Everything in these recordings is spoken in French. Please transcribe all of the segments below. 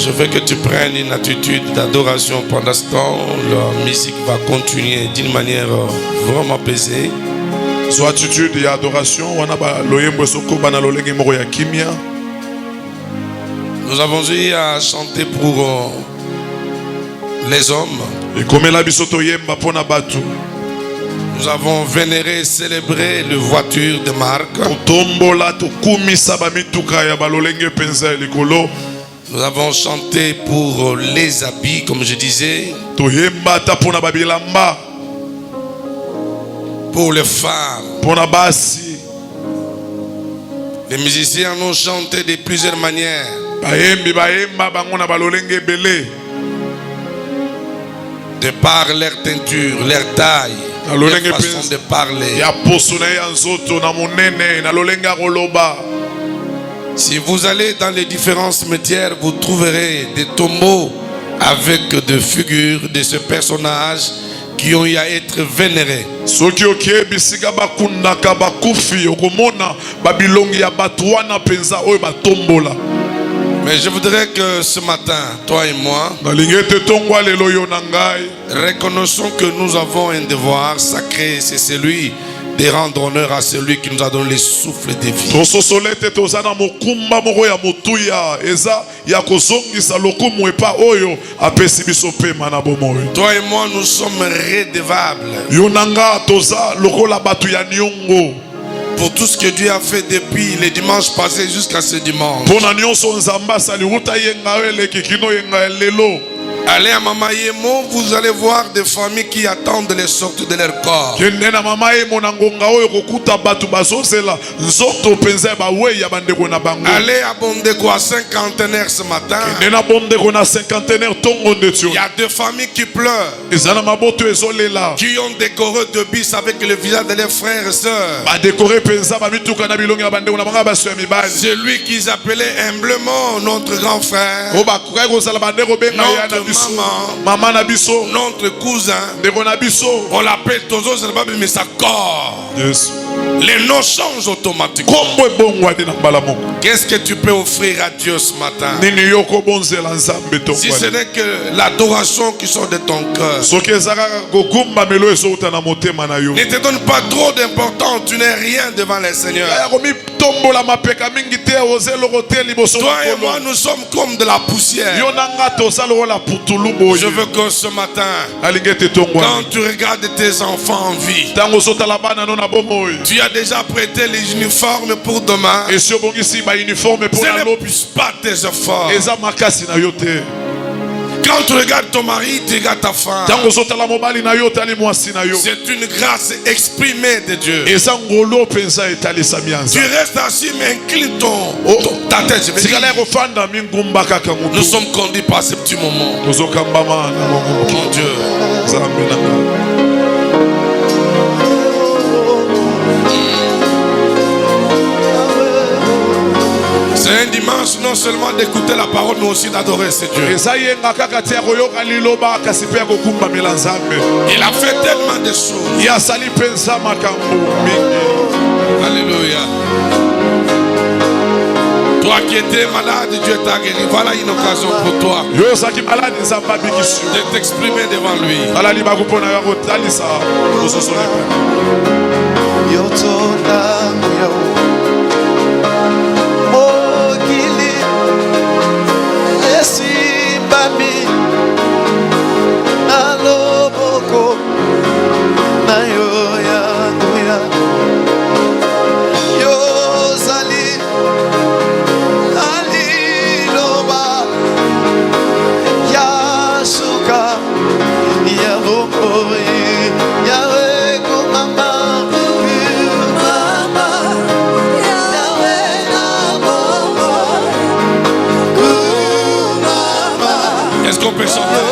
Je veux que tu prennes une attitude d'adoration pendant ce temps. La musique va continuer d'une manière vraiment apaisée. Soit attitude et adoration. Nous avons eu à chanter pour les hommes. Nous avons vénéré et célébré la voiture de marque. Nous avons chanté pour les habits, comme je disais. Pour les femmes. Les musiciens ont chanté de plusieurs manières. De par leur teinture, leur taille, leur façon de parler. Si vous allez dans les différents cimetières, vous trouverez des tombeaux avec des figures de ce personnage qui ont eu à être vénérés. Mais je voudrais que ce matin, toi et moi, reconnaissons que nous avons un devoir sacré, c'est celui de rendre honneur à celui qui nous a donné le souffle de vie. Toi et moi, nous sommes redevables pour tout ce que Dieu a fait depuis le dimanche passé jusqu'à ce dimanche. Allez à Mama Yemo, vous allez voir des familles qui attendent les sorties de leur corps. Allez à Bondeko à cinquantenaire ce matin. Il y a des familles qui pleurent, qui ont décoré de bis avec le visage de leurs frères et sœurs. Celui qu'ils appelaient humblement notre grand frère, notre maman, notre cousin, on l'appelle Tozo, mais ça corps. Les noms changent automatiquement. Qu'est-ce que tu peux offrir à Dieu ce matin? Si ce n'est que l'adoration qui sort de ton cœur. Ne te donne pas trop d'importance, tu n'es rien devant le Seigneur. Toi et moi, nous sommes comme de la poussière. Je veux que ce matin, quand tu regardes tes enfants en vie, tu as déjà prêté les uniformes pour demain. Ce n'est plus pas tes efforts. Quand tu regardes ton mari, tu regardes ta femme. C'est une grâce exprimée de Dieu. Tu restes assis mais incline ta tête. Nous sommes conduits par ce petit moment. Mon Dieu. C'est un dimanche non seulement d'écouter la parole mais aussi d'adorer ce Dieu. Il a fait tellement de choses. Alléluia. Toi qui étais malade, Dieu t'a guéri. Voilà une occasion pour toi de t'exprimer devant lui. Est-ce qu'on peut chanter?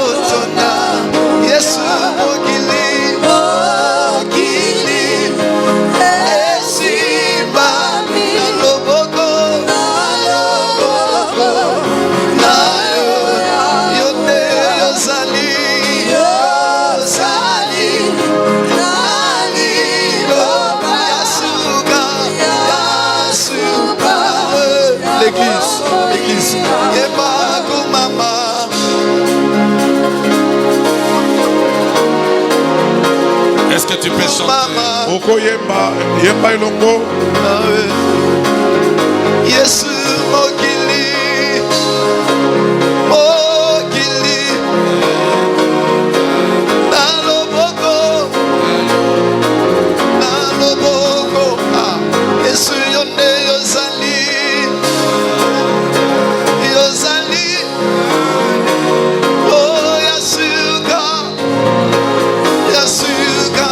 L'église. que tu peux chanter? Oko yemba, yemba ilongo. Yesu mokili, mokili, naloboko, naloboko. Yesu yonde yozali, yozali. Oh yasuka, yasuka.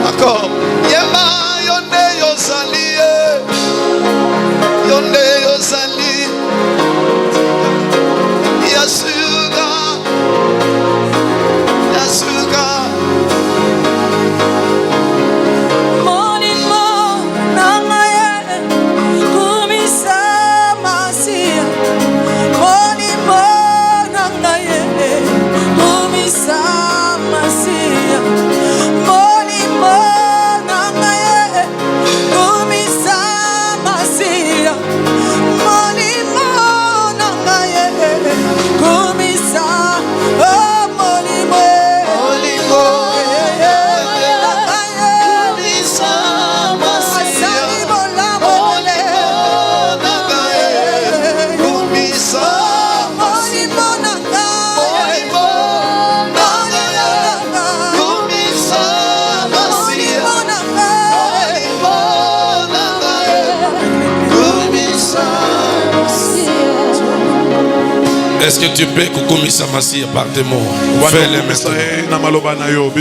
Encore. Yema yonde yozali, yonde yozali. Yasuka, yasuka. Est-ce que tu peux kukumisa masia par tes mots? Fais-le maintenant.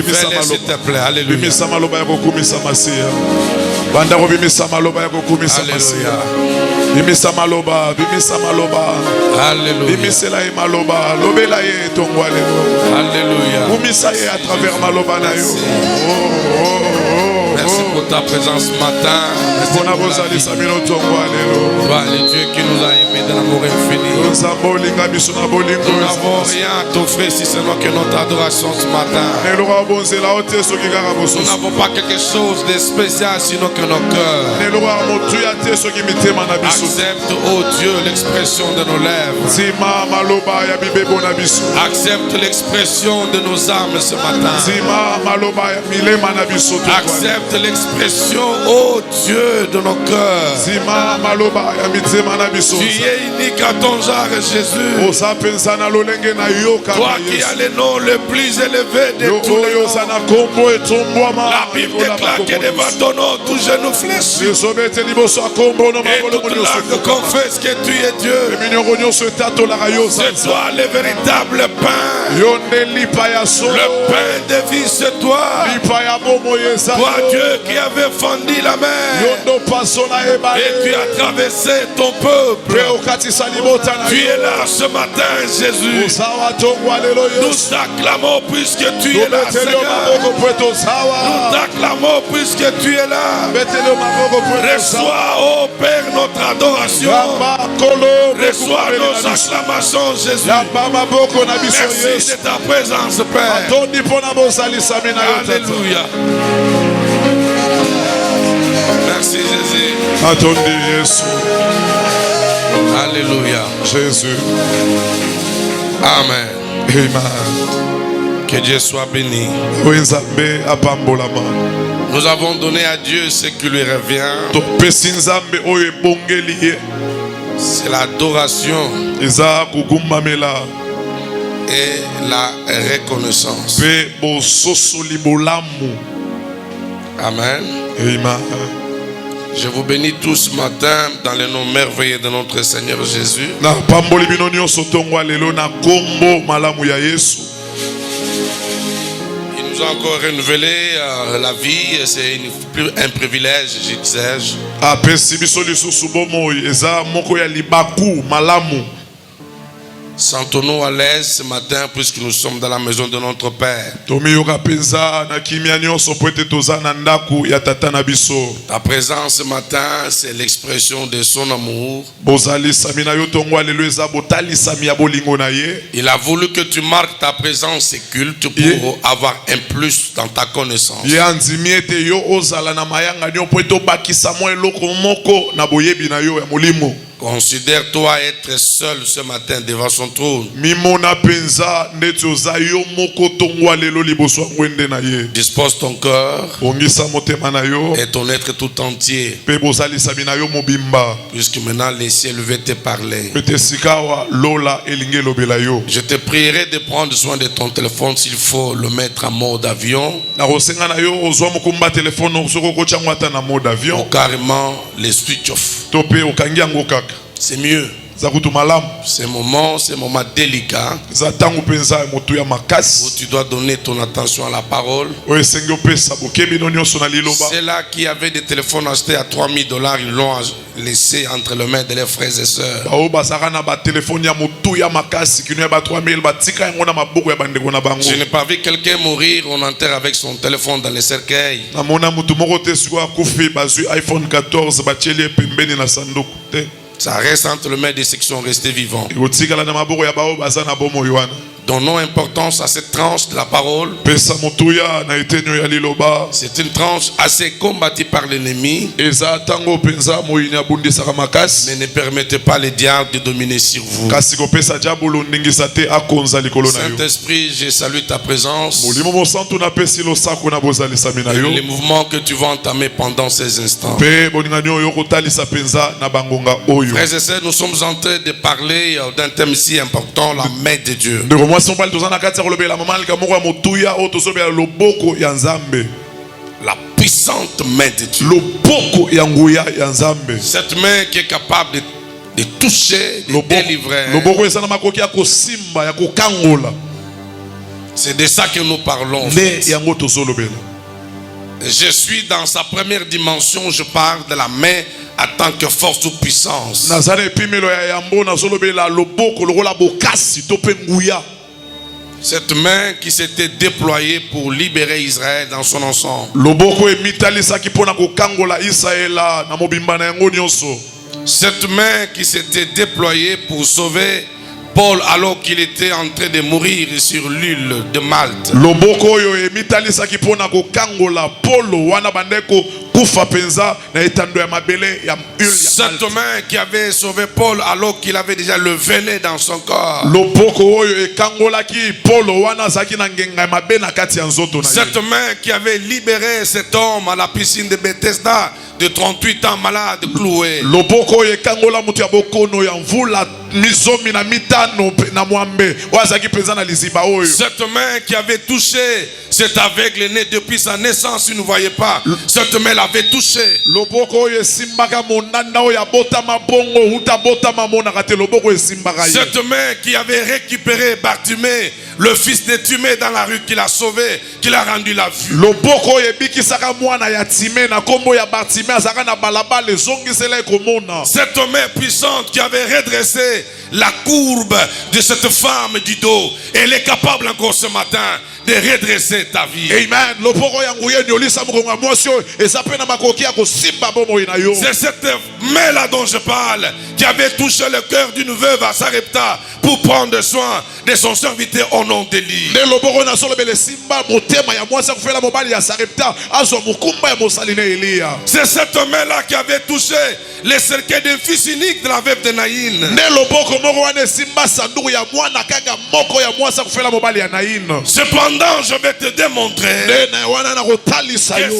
Fais-le s'il te plaît. Alléluia. Alléluia. Bimisa maloba, bimisa maloba. Alléluia. Bimisela e maloba, lobela ye tongwa lelo. Alléluia. Bimisa ye à travers maloba na yo. Merci pour ta présence ce matin. Toi le Dieu qui nous a aimés de l'amour infini. Nous n'avons rien à t'offrir si ce n'est que notre adoration ce matin. Nous n'avons pas quelque chose de spécial sinon que nos cœurs. Accepte, oh Dieu, l'expression de nos lèvres. Accepte l'expression de nos âmes ce matin. Accepte l'expression, oh Dieu, de nos cœurs. Tu es unique à ton genre, Jésus. Toi qui as le nom le plus élevé de tous les noms. La Bible déclare que devant ton nom, tout genou fléchit. Et toute langue confesse que tu es Dieu. C'est toi le véritable pain. Le pain de vie, c'est toi. Toi, Dieu qui avait fendu la mer. Et tu as traversé ton peuple. Tu es là ce matin, Jésus. Nous t'acclamons puisque tu es là, Seigneur. Nous t'acclamons puisque tu es là. Reçois, oh Père, notre adoration. Reçois nos acclamations, Jésus. Merci de ta présence, Père. Alléluia. Merci, Jésus. Alléluia. Jésus. Amen. Amen. Que Dieu soit béni. Nous avons donné à Dieu ce qui lui revient. C'est l'adoration et la reconnaissance. Amen. Amen. Je vous bénis tous ce matin dans le nom merveilleux de notre Seigneur Jésus. Il nous a encore renouvelé la vie, c'est un privilège, je disais. Sentons-nous à l'aise ce matin puisque nous sommes dans la maison de notre Père. Ta présence ce matin, c'est l'expression de son amour. Il a voulu que tu marques ta présence et culte pour avoir un plus dans ta connaissance. Considère-toi être seul ce matin devant son trône. Mimona penza ndeti oza yo moko tongwa lelo liboso ya ngwende na ye. Dispose ton cœur Bongisa motema na yo. et ton être tout entier. Pe bozalisa bina yo mobimba. Puisque maintenant les ciels veulent te parler. Pete sikawa lola elinge lobela yo. Je te prierai de prendre soin de ton téléphone s'il faut le mettre en mode avion. Na kosenga na yo ozwa mokumba telefone soko kochango ata na mode Ou avion. carrément les switch off. To pe okangi yango kaka. C'est mieux. Za kutu malamu. C'est un moment délicat Za tango penza motu ya où makasi. tu dois donner ton attention à la parole. Oyo esengi opesa bokebi no nyonso na liloba. Ceux-là qui avaient des téléphones achetés à $3000, ils l'ont laissé entre les mains de leurs frères et sœurs. Bao bazaka na ba telefone ya motu ya makasi kinu ya ba 3000 batika yango na maboko ya bandeko na bango. Je n'ai pas vu quelqu'un mourir, on enterre avec son téléphone dans les cercueils. Na mona mutu moko te siko akufi bazui iPhone 14 bacheli pembeni na sanduku te. Ça reste entre les mains de ceux qui sont restés vivants. Otikala na maboko ya bao bazana bomo yoana. Donnons importance à cette tranche de la parole. Pesa motuya na etenyo ya liloba. C'est une tranche assez combattue par l'ennemi. Eza tango penza moyinya bundisaka makasi. Mais ne permettez pas les diables de dominer sur vous. Kasi kopesa diabolo ndingisa te akonza likolo na yo. Saint-Esprit, je salue ta présence. Molimo mo santu na pesi lo sako na bozalisa mina yo. Les mouvements que tu vas entamer pendant ces instants. Pe boningani oyo kotalisa penza na bangonga oyo. Frères et sœurs, nous sommes en train de parler d'un thème si important, la main de Dieu. La puissante main de Dieu. Cette main qui est capable de toucher, de délivrer. C'est de ça que nous parlons. Je suis dans sa première dimension, je parle de la main en tant que force ou puissance. Cette main qui s'était déployée pour libérer Israël dans son ensemble. Cette main qui s'était déployée pour sauver Paul alors qu'il était en train de mourir sur l'île de Malte. Cette main qui avait sauvé Paul alors qu'il avait déjà le venin dans son corps. Cette main qui avait libéré cet homme à la piscine de Bethesda de 38 ans malade, cloué. Cette main qui avait touché cet aveugle né depuis sa naissance, il ne voyait pas. Cette main l'avait touché. Cette main qui avait récupéré Bartimée, le fils de Timée dans la rue, qu'il a sauvé, qu'il a rendu la vue. Cette main puissante qui avait redressé la courbe de cette femme du dos, elle est capable encore ce matin de redresser ta vie. Amen. C'est cette main-là dont je parle qui avait touché le cœur d'une veuve à Sarepta pour prendre soin de son serviteur au nom d'Élie. C'est cette main-là qui avait touché les cercueils d'un fils unique de la veuve de Naïn. Cependant, je vais te démontrer que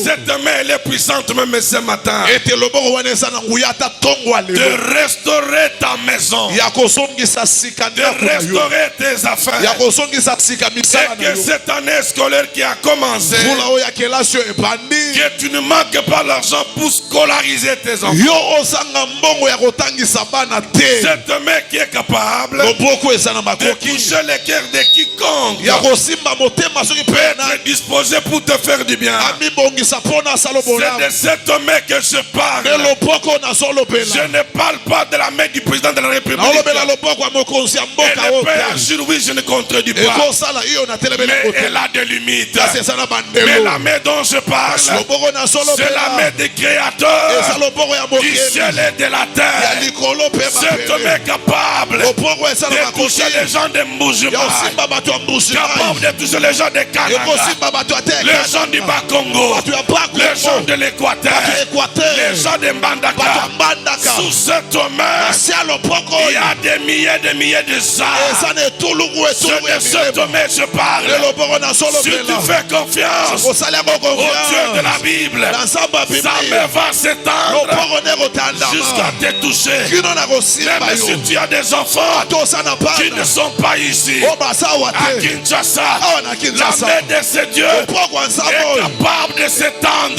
cette main elle est puissante même ce matin de restaurer ta maison, de restaurer tes affaires, et que cette année scolaire qui a commencé, que tu ne manques pas l'argent pour scolariser tes enfants. Cette main qui est capable de toucher les cœurs de quiconque peut être disposé pour te faire du bien. C'est de cette main que je parle. Je ne parle pas de la main du président de la République. Elle peut agir, oui, je ne contredis pas. Mais elle a des limites. Mais la main dont je parle, c'est la main des créateurs du ciel et de la terre. Cette main capable de toucher les gens de Mboujima, capable de toucher les gens de Canada, les gens du Bas-Congo, les gens de l'Équateur, les gens de Mbandaka, Sous cette main, il y a des milliers de arts. C'est de cette main je parle. Si tu fais confiance au Dieu de la Bible, sa main va s'étendre jusqu'à te toucher. Même si tu as des enfants qui ne sont pas ici, à Kinshasa, la main de ce Dieu est capable de s'étendre.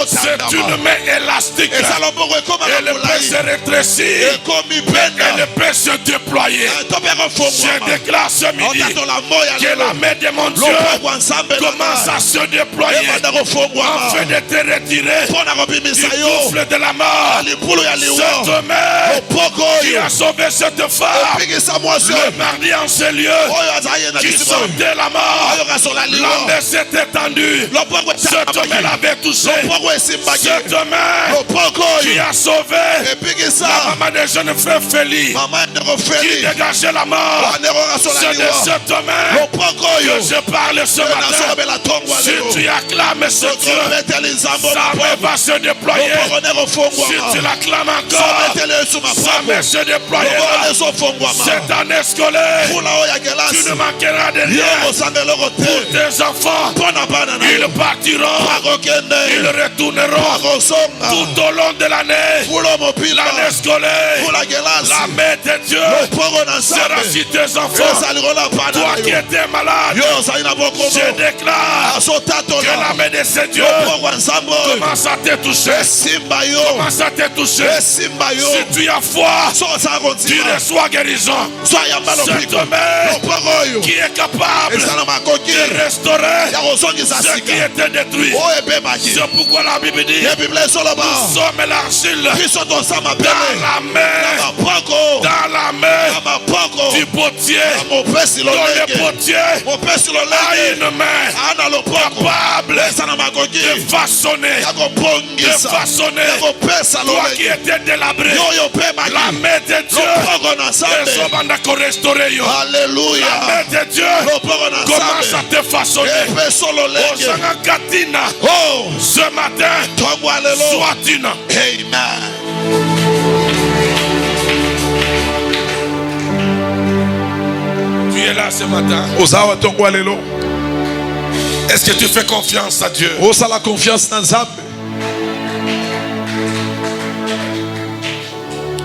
C'est une main élastique. Elle peut se rétrécir. Elle peut se déployer. Je déclare ce midi que la main de mon Dieu commence à se déployer afin de te retirer du souffle de la mort. Cette main qui a sauvé cette femme le mardi en ce lieu, qui sentait la mort, la main s'est étendue. Cette main l'avait touché. Cette main qui a sauvé la maman des jeunes frères Félix, qui dégageait la mort. C'est de cette main que je parle ce matin. Si tu acclames ce Dieu, sa main va se déployer. Si tu l'acclames encore, sa main se déployera. Cette année scolaire, tu ne manqueras de rien. Pour tes enfants, ils partiront, ils retourneront tout au long de l'année. L'année scolaire, la main de Dieu sera sur tes enfants. Toi qui étais malade, je déclare que la main de ce Dieu commence à te toucher. Commence à te toucher. Si tu as foi, tu reçois guérison. Cette main qui est capable de restaurer ce qui était détruit. C'est pourquoi la Bible dit: nous sommes l'argile dans la main du potier. Dont le potier a une main capable de façonner. Toi qui étais délabré, la main de Dieu Alléluia. la main de Dieu commence à te façonner. Ce matin, sois une. Amen. Tu es là ce matin. Est-ce que tu fais confiance à Dieu? la confiance dans Nzambe.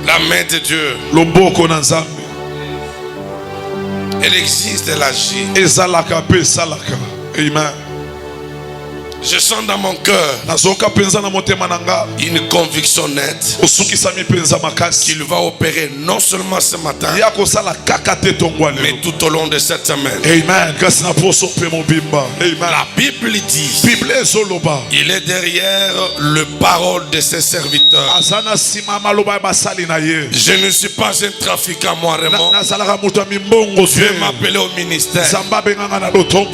La main de Dieu, Loboko na Nzambe. elle existe, elle agit. Ezalaka pe salaka. Amen. Je sens dans mon cœur une conviction nette qu'il va opérer non seulement ce matin, mais tout au long de cette semaine. Amen. La Bible dit, il est derrière le parole de ses serviteurs. Je ne suis pas un trafiquant, moi, Raymond. Dieu m'a appelé au ministère.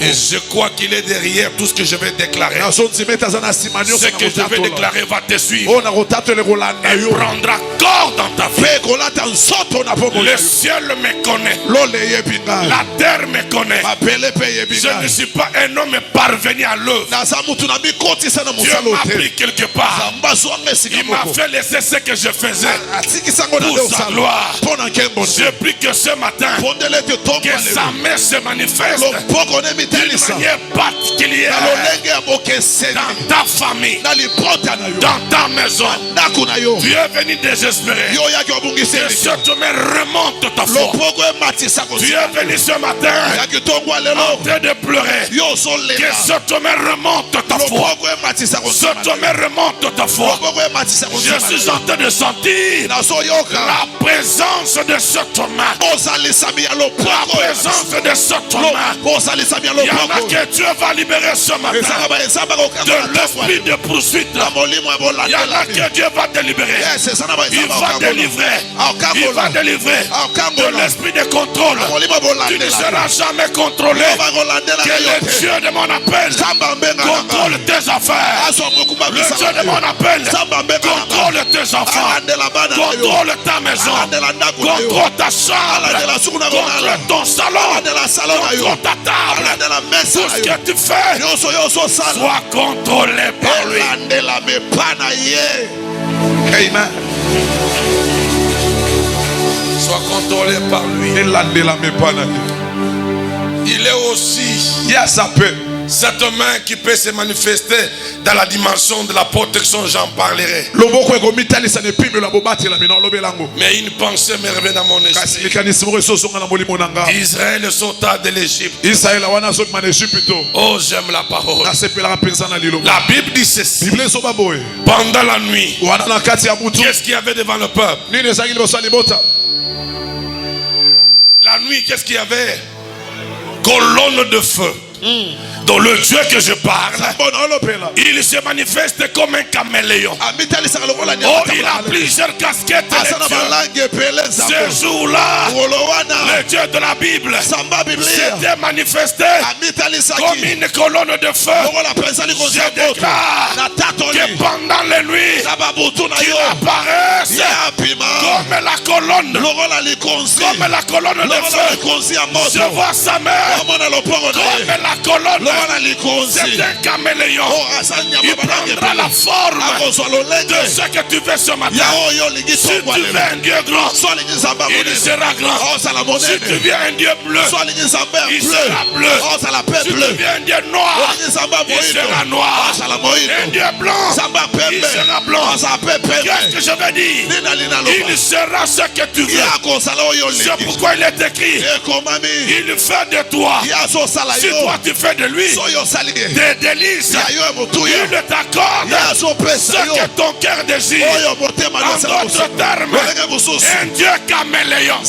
Et je crois qu'il est derrière tout ce que je vais déclarer. Ce que je vais déclarer va te suivre. Il prendra corps dans ta vie. Le ciel me connaît. La terre me connaît. Je ne suis pas un homme parvenu à l'œuvre. Dieu m'a pris quelque part. Il m'a fait laisser ce que je faisais pour sa gloire. Je prie que ce matin, que sa main se manifeste d'une manière particulière dans ta famille, dans ta maison. Tu es venu désespéré. Que cette main remonte ta foi. Tu es venu ce matin en train de pleurer. Que cette main remonte ta foi. Cette main remonte ta foi. Je suis en train de sentir la présence de cette main. La présence de cette main. Il y en a que Dieu va libérer ce matin de l'esprit de poursuite. Il y en a que Dieu va délivrer. Il va délivrer. Il va délivrer de l'esprit de contrôle. Tu ne seras jamais contrôlé. Que le Dieu de mon appel contrôle tes affaires. Le Dieu de mon appel contrôle tes enfants. Contrôle ta maison. Contrôle ta chambre. Contrôle ton salon. Contrôle ta table. Tout ce que tu fais, sois contrôlé par lui. Amen. Sois contrôlé par lui. Il est aussi cette main qui peut se manifester dans la dimension de la protection, j'en parlerai. Mais une pensée me revient dans mon esprit. Israël sauta de l'Égypte. Oh, j'aime la parole. La Bible dit ceci. Pendant la nuit, qu'est-ce qu'il y avait devant le peuple? La nuit, qu'est-ce qu'il y avait? Colonne de feu. Dans le Dieu que je parle, il se manifeste comme un caméléon. Oh, il a plusieurs casquettes. Ce jour-là, le Dieu de la Bible s'était manifesté comme une colonne de feu. Je déclare que pendant les nuits, qu'il apparaisse comme la colonne de feu. Je vois sa mère comme la colonne. C'est un caméléon. Il prendra la forme de ce que tu veux ce matin. Si tu veux un Dieu grand, il sera grand. Si tu veux un Dieu bleu, il sera bleu. Si tu veux un Dieu noir, il sera noir. Un Dieu blanc, il sera blanc. Qu'est-ce que je veux dire? Il sera ce que tu veux. C'est pourquoi il est écrit, il fait de toi. Si toi tu fais de lui des délices, il t'accorde ce que ton cœur désire. En d'autres termes, un Dieu caméléon.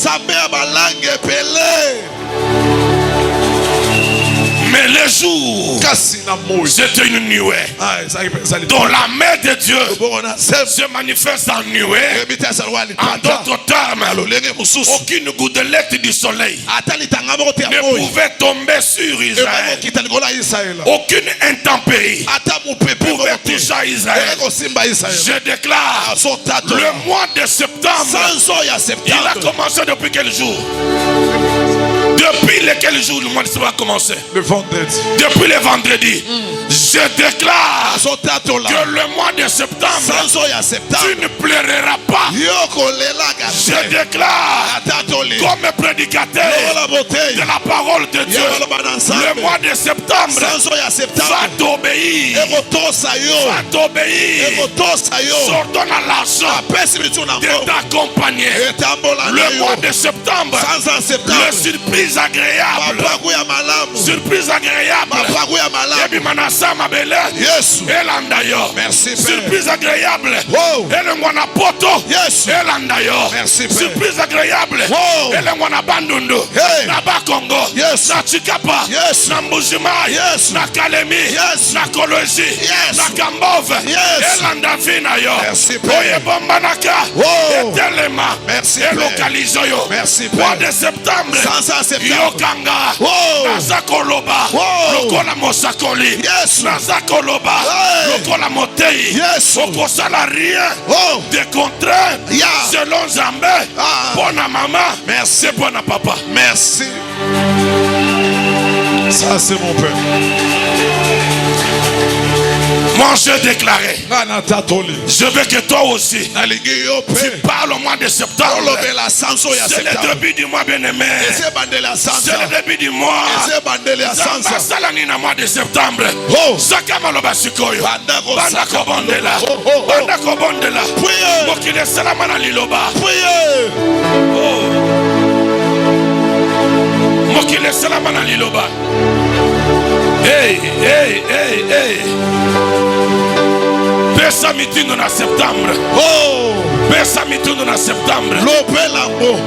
Mais le jour, c'était une nuée. Dont la main de Dieu se manifeste en nuée. En d'autres termes, aucune gouttelette du soleil ne pouvait tomber sur Israël. Aucune intempérie pouvait toucher à Israël. Je déclare, le mois de septembre, il a commencé depuis quel jour? Depuis lequel jour le mois de septembre a commencé? Le vendredi. Depuis le vendredi. Je déclare que le mois de septembre, tu ne pleureras pas. Je déclare comme prédicateur de la parole de Dieu, le mois de septembre va t'obéir. Va t'obéir. Sors à l'argent de t'accompagner. Le mois de septembre, le surprise agréable. Surprise agréable. Surprise agréable. Et le mois poto. Surprise agréable. Et le mois bandundu. Na Congo. Na Chikapa. Na Mbujimai. Na Kalemi. Na Koloji. Na Kambove. Elanda vina yo. Oye bombanaka. Etelema. Et localizo yo. Mois de septembre. Yokanga. Nazakoloba. Lokola mosakoli. Nazakoloba. Lokola motei. Okosala rien de contraire. Selon Zambé. Bona maman. Merci. Bona papa. Merci. Ça c'est mon père. Moi je déclarais, je veux que toi aussi tu parles au mois de septembre. C'est le début du mois bien-aimé. C'est le début du mois. Zamba salani na mois de septembre. Zakama loba sikoyo. Banda kobondela. Banda kobondela. Mokile salama na liloba. Mokile salama na liloba. Hey, hey, hey, hey. Pesa mitindo na septembre. Pesa mitindo na septembre. Lopelambo.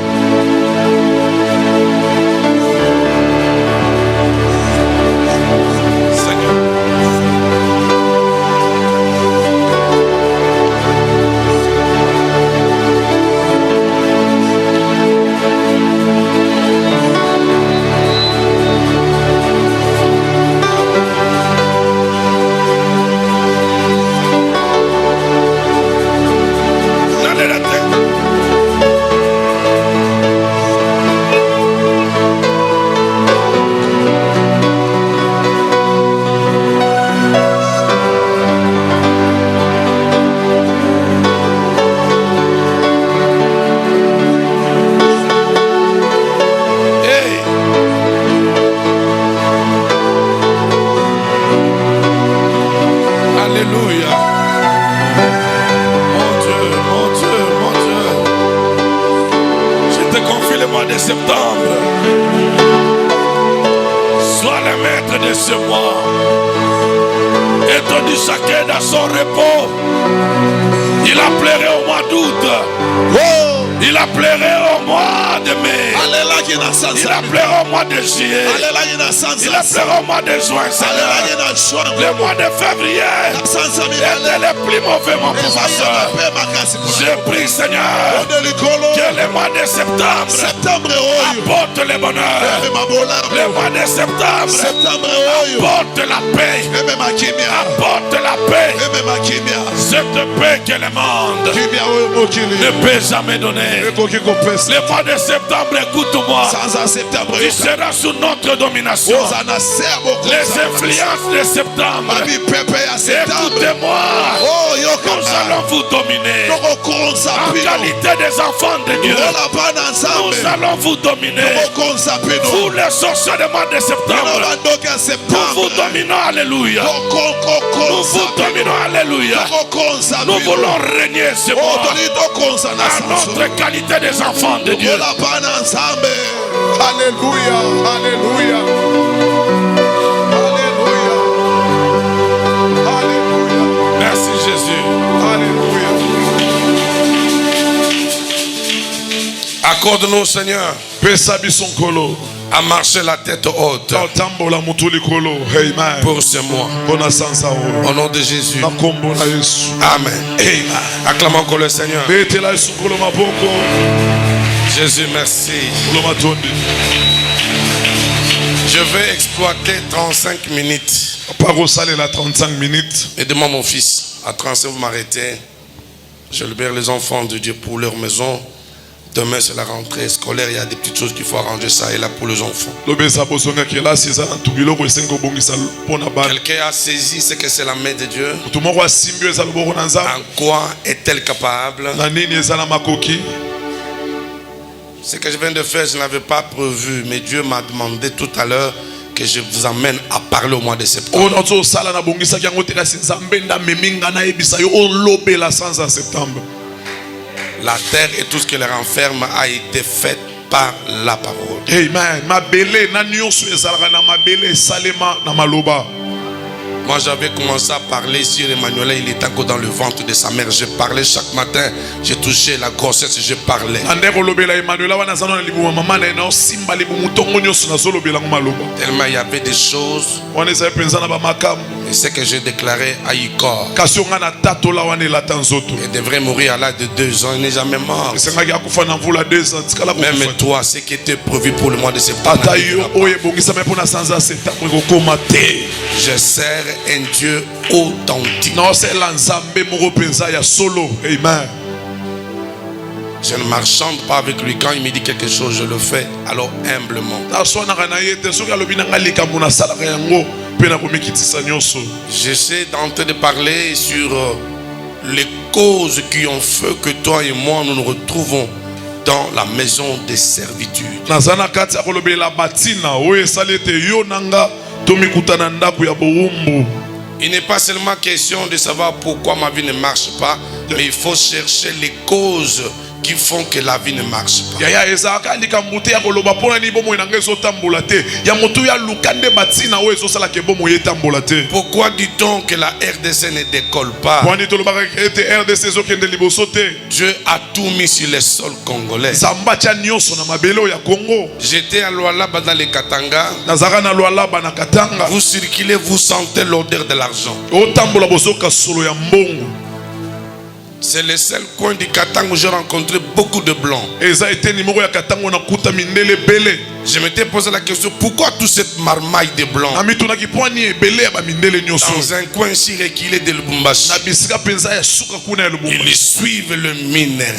le mois de septembre. Sois le maître de ce mois. Étendis chacun dans son repos. Il a pleuré au mois d'août. Il a pleuré au mois de mai. Il a pleuré au mois de juillet. Il a pleuré au mois de juin. Le mois de février était le plus mauvais mois pour ma soeur. Je prie, Seigneur, que le mois de septembre apporte le bonheur. Le mois de septembre apporte la paix. Apporte la paix. Cette paix que le monde ne peut jamais donner. Le mois de septembre, écoute-moi. Tu seras sous notre domination. Les influences de septembre, écoutez-moi. Nous allons vous dominer. En qualité des enfants de Dieu, nous allons vous dominer. Vous les sorciers du mois de septembre, nous vous dominons. Alléluia. Nous vous dominons. Alléluia. Nous voulons régner ce mois à notre qualité des enfants de Dieu. Alléluia, alléluia, alléluia, alléluia. Merci Jésus. Alléluia. Accorde-nous, Seigneur, à marcher la tête haute pour ce mois. Au nom de Jésus. Amen. Acclamons encore le Seigneur. Jésus, merci. Je vais exploiter 35 minutes. Aidez-moi, mon fils. À 35, vous m'arrêtez. Je libère les enfants de Dieu pour leur maison. Demain, c'est la rentrée scolaire. Il y a des petites choses qu'il faut arranger, ça et là pour les enfants. Quelqu'un a saisi ce que c'est la main de Dieu. En quoi est-elle capable? Ce que je viens de faire, je n'avais pas prévu, mais Dieu m'a demandé tout à l'heure que je vous amène à parler au mois de septembre. La terre et tout ce qu'elle renferme a été fait par la parole. Amen. Moi j'avais commencé à parler sur Emmanuel, il était encore dans le ventre de sa mère. Je parlais chaque matin, j'ai touché la grossesse, je parlais. Tellement il y avait des choses. Et ce que j'ai déclaré à Icor, il devrait mourir à l'âge de 2 ans, il n'est jamais mort. Même toi, ce qui était prévu pour le mois de septembre, je sers un Dieu authentique. Je ne marchande pas avec lui. Quand il me dit quelque chose, je le fais alors humblement. J'essaie d'entrer de parler sur les causes qui ont fait que toi et moi nous nous retrouvons dans la maison des servitudes. Il n'est pas seulement question de savoir pourquoi ma vie ne marche pas, mais il faut chercher les causes qui font que la vie ne marche pas. Pourquoi dit-on que la RDC ne décolle pas? Dieu a tout mis sur les sols congolais. J'étais à Lualaba dans les Katanga. Vous circulez, vous sentez l'odeur de l'argent. C'est le seul coin du Katanga où j'ai rencontré beaucoup de blancs. Je m'étais posé la question, pourquoi toute cette marmaille de blancs? Dans un coin si reculé de Lubumbashi, ils suivent le minerai.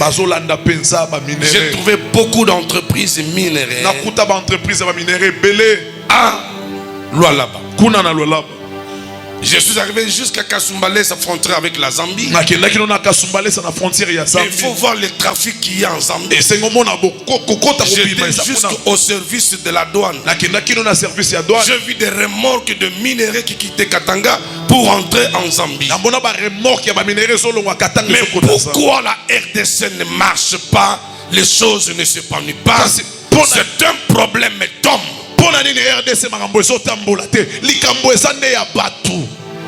J'ai trouvé beaucoup d'entreprises minéraires à Lualaba. Je suis arrivé jusqu'à Kasumbalé, sa frontière avec la Zambie. Il faut voir le trafic qu'il y a en Zambie. J'étais jusqu'au service de la douane. J'ai vu des remorques de minerais qui quittaient Katanga pour entrer en Zambie. Mais pourquoi la RDC ne marche pas? Les choses ne s'épanouissent pas. C'est un problème d'homme.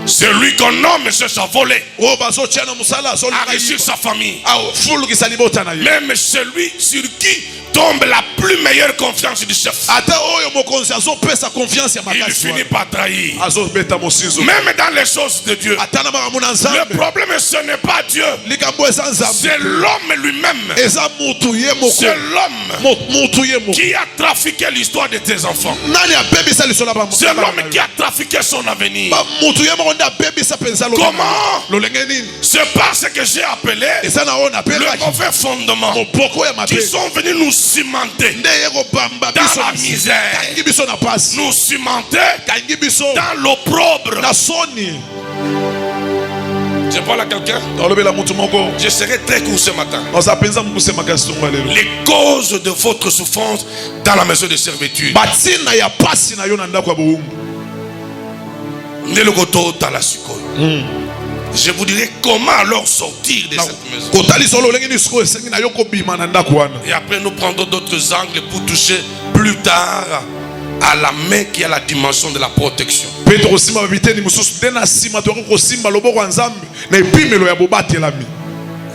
C'est lui qu'on nomme cherche à voler, à réussir sa famille. Même celui sur qui tombe la plus meilleure confiance du chef, il finit par trahir. Même dans les choses de Dieu, le problème ce n'est pas Dieu, c'est l'homme lui-même. C'est l'homme qui a trafiqué l'histoire de tes enfants. C'est l'homme qui a trafiqué son avenir. Comment? C'est parce que j'ai appelé le mauvais fondement qui sont venus nous cimenter dans la misère, nous cimenter dans l'opprobre. Je parle à quelqu'un. Je serai très court ce matin. Les causes de votre souffrance dans la maison de servitude. Je vous dirai comment alors sortir de cette maison. Et après nous prendrons d'autres angles pour toucher plus tard à la main qui a la dimension de la protection.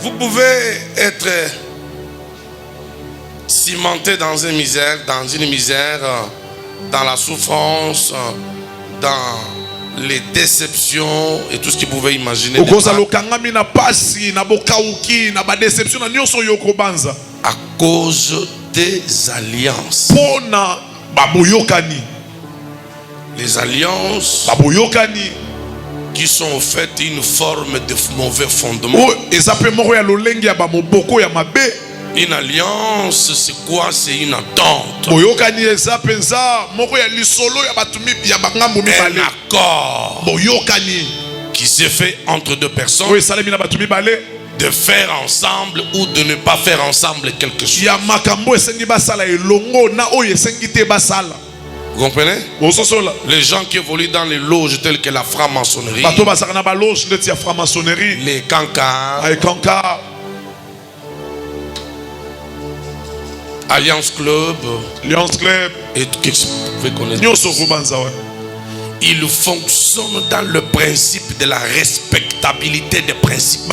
Vous pouvez être cimenté dans une misère, dans la souffrance, dans les déceptions et tout ce que vous pouvez imaginer. À cause des alliances. Les alliances qui sont faites une forme de mauvais fondement. Une alliance, c'est quoi? C'est une entente. Un accord qui s'est fait entre deux personnes de faire ensemble ou de ne pas faire ensemble quelque chose. Vous comprenez? Les gens qui évoluent dans les loges telles que la franc-maçonnerie, les cancars, Alliance Club et tout ce que vous pouvez connaître. Ils fonctionnent dans le principe de la respectabilité des principes.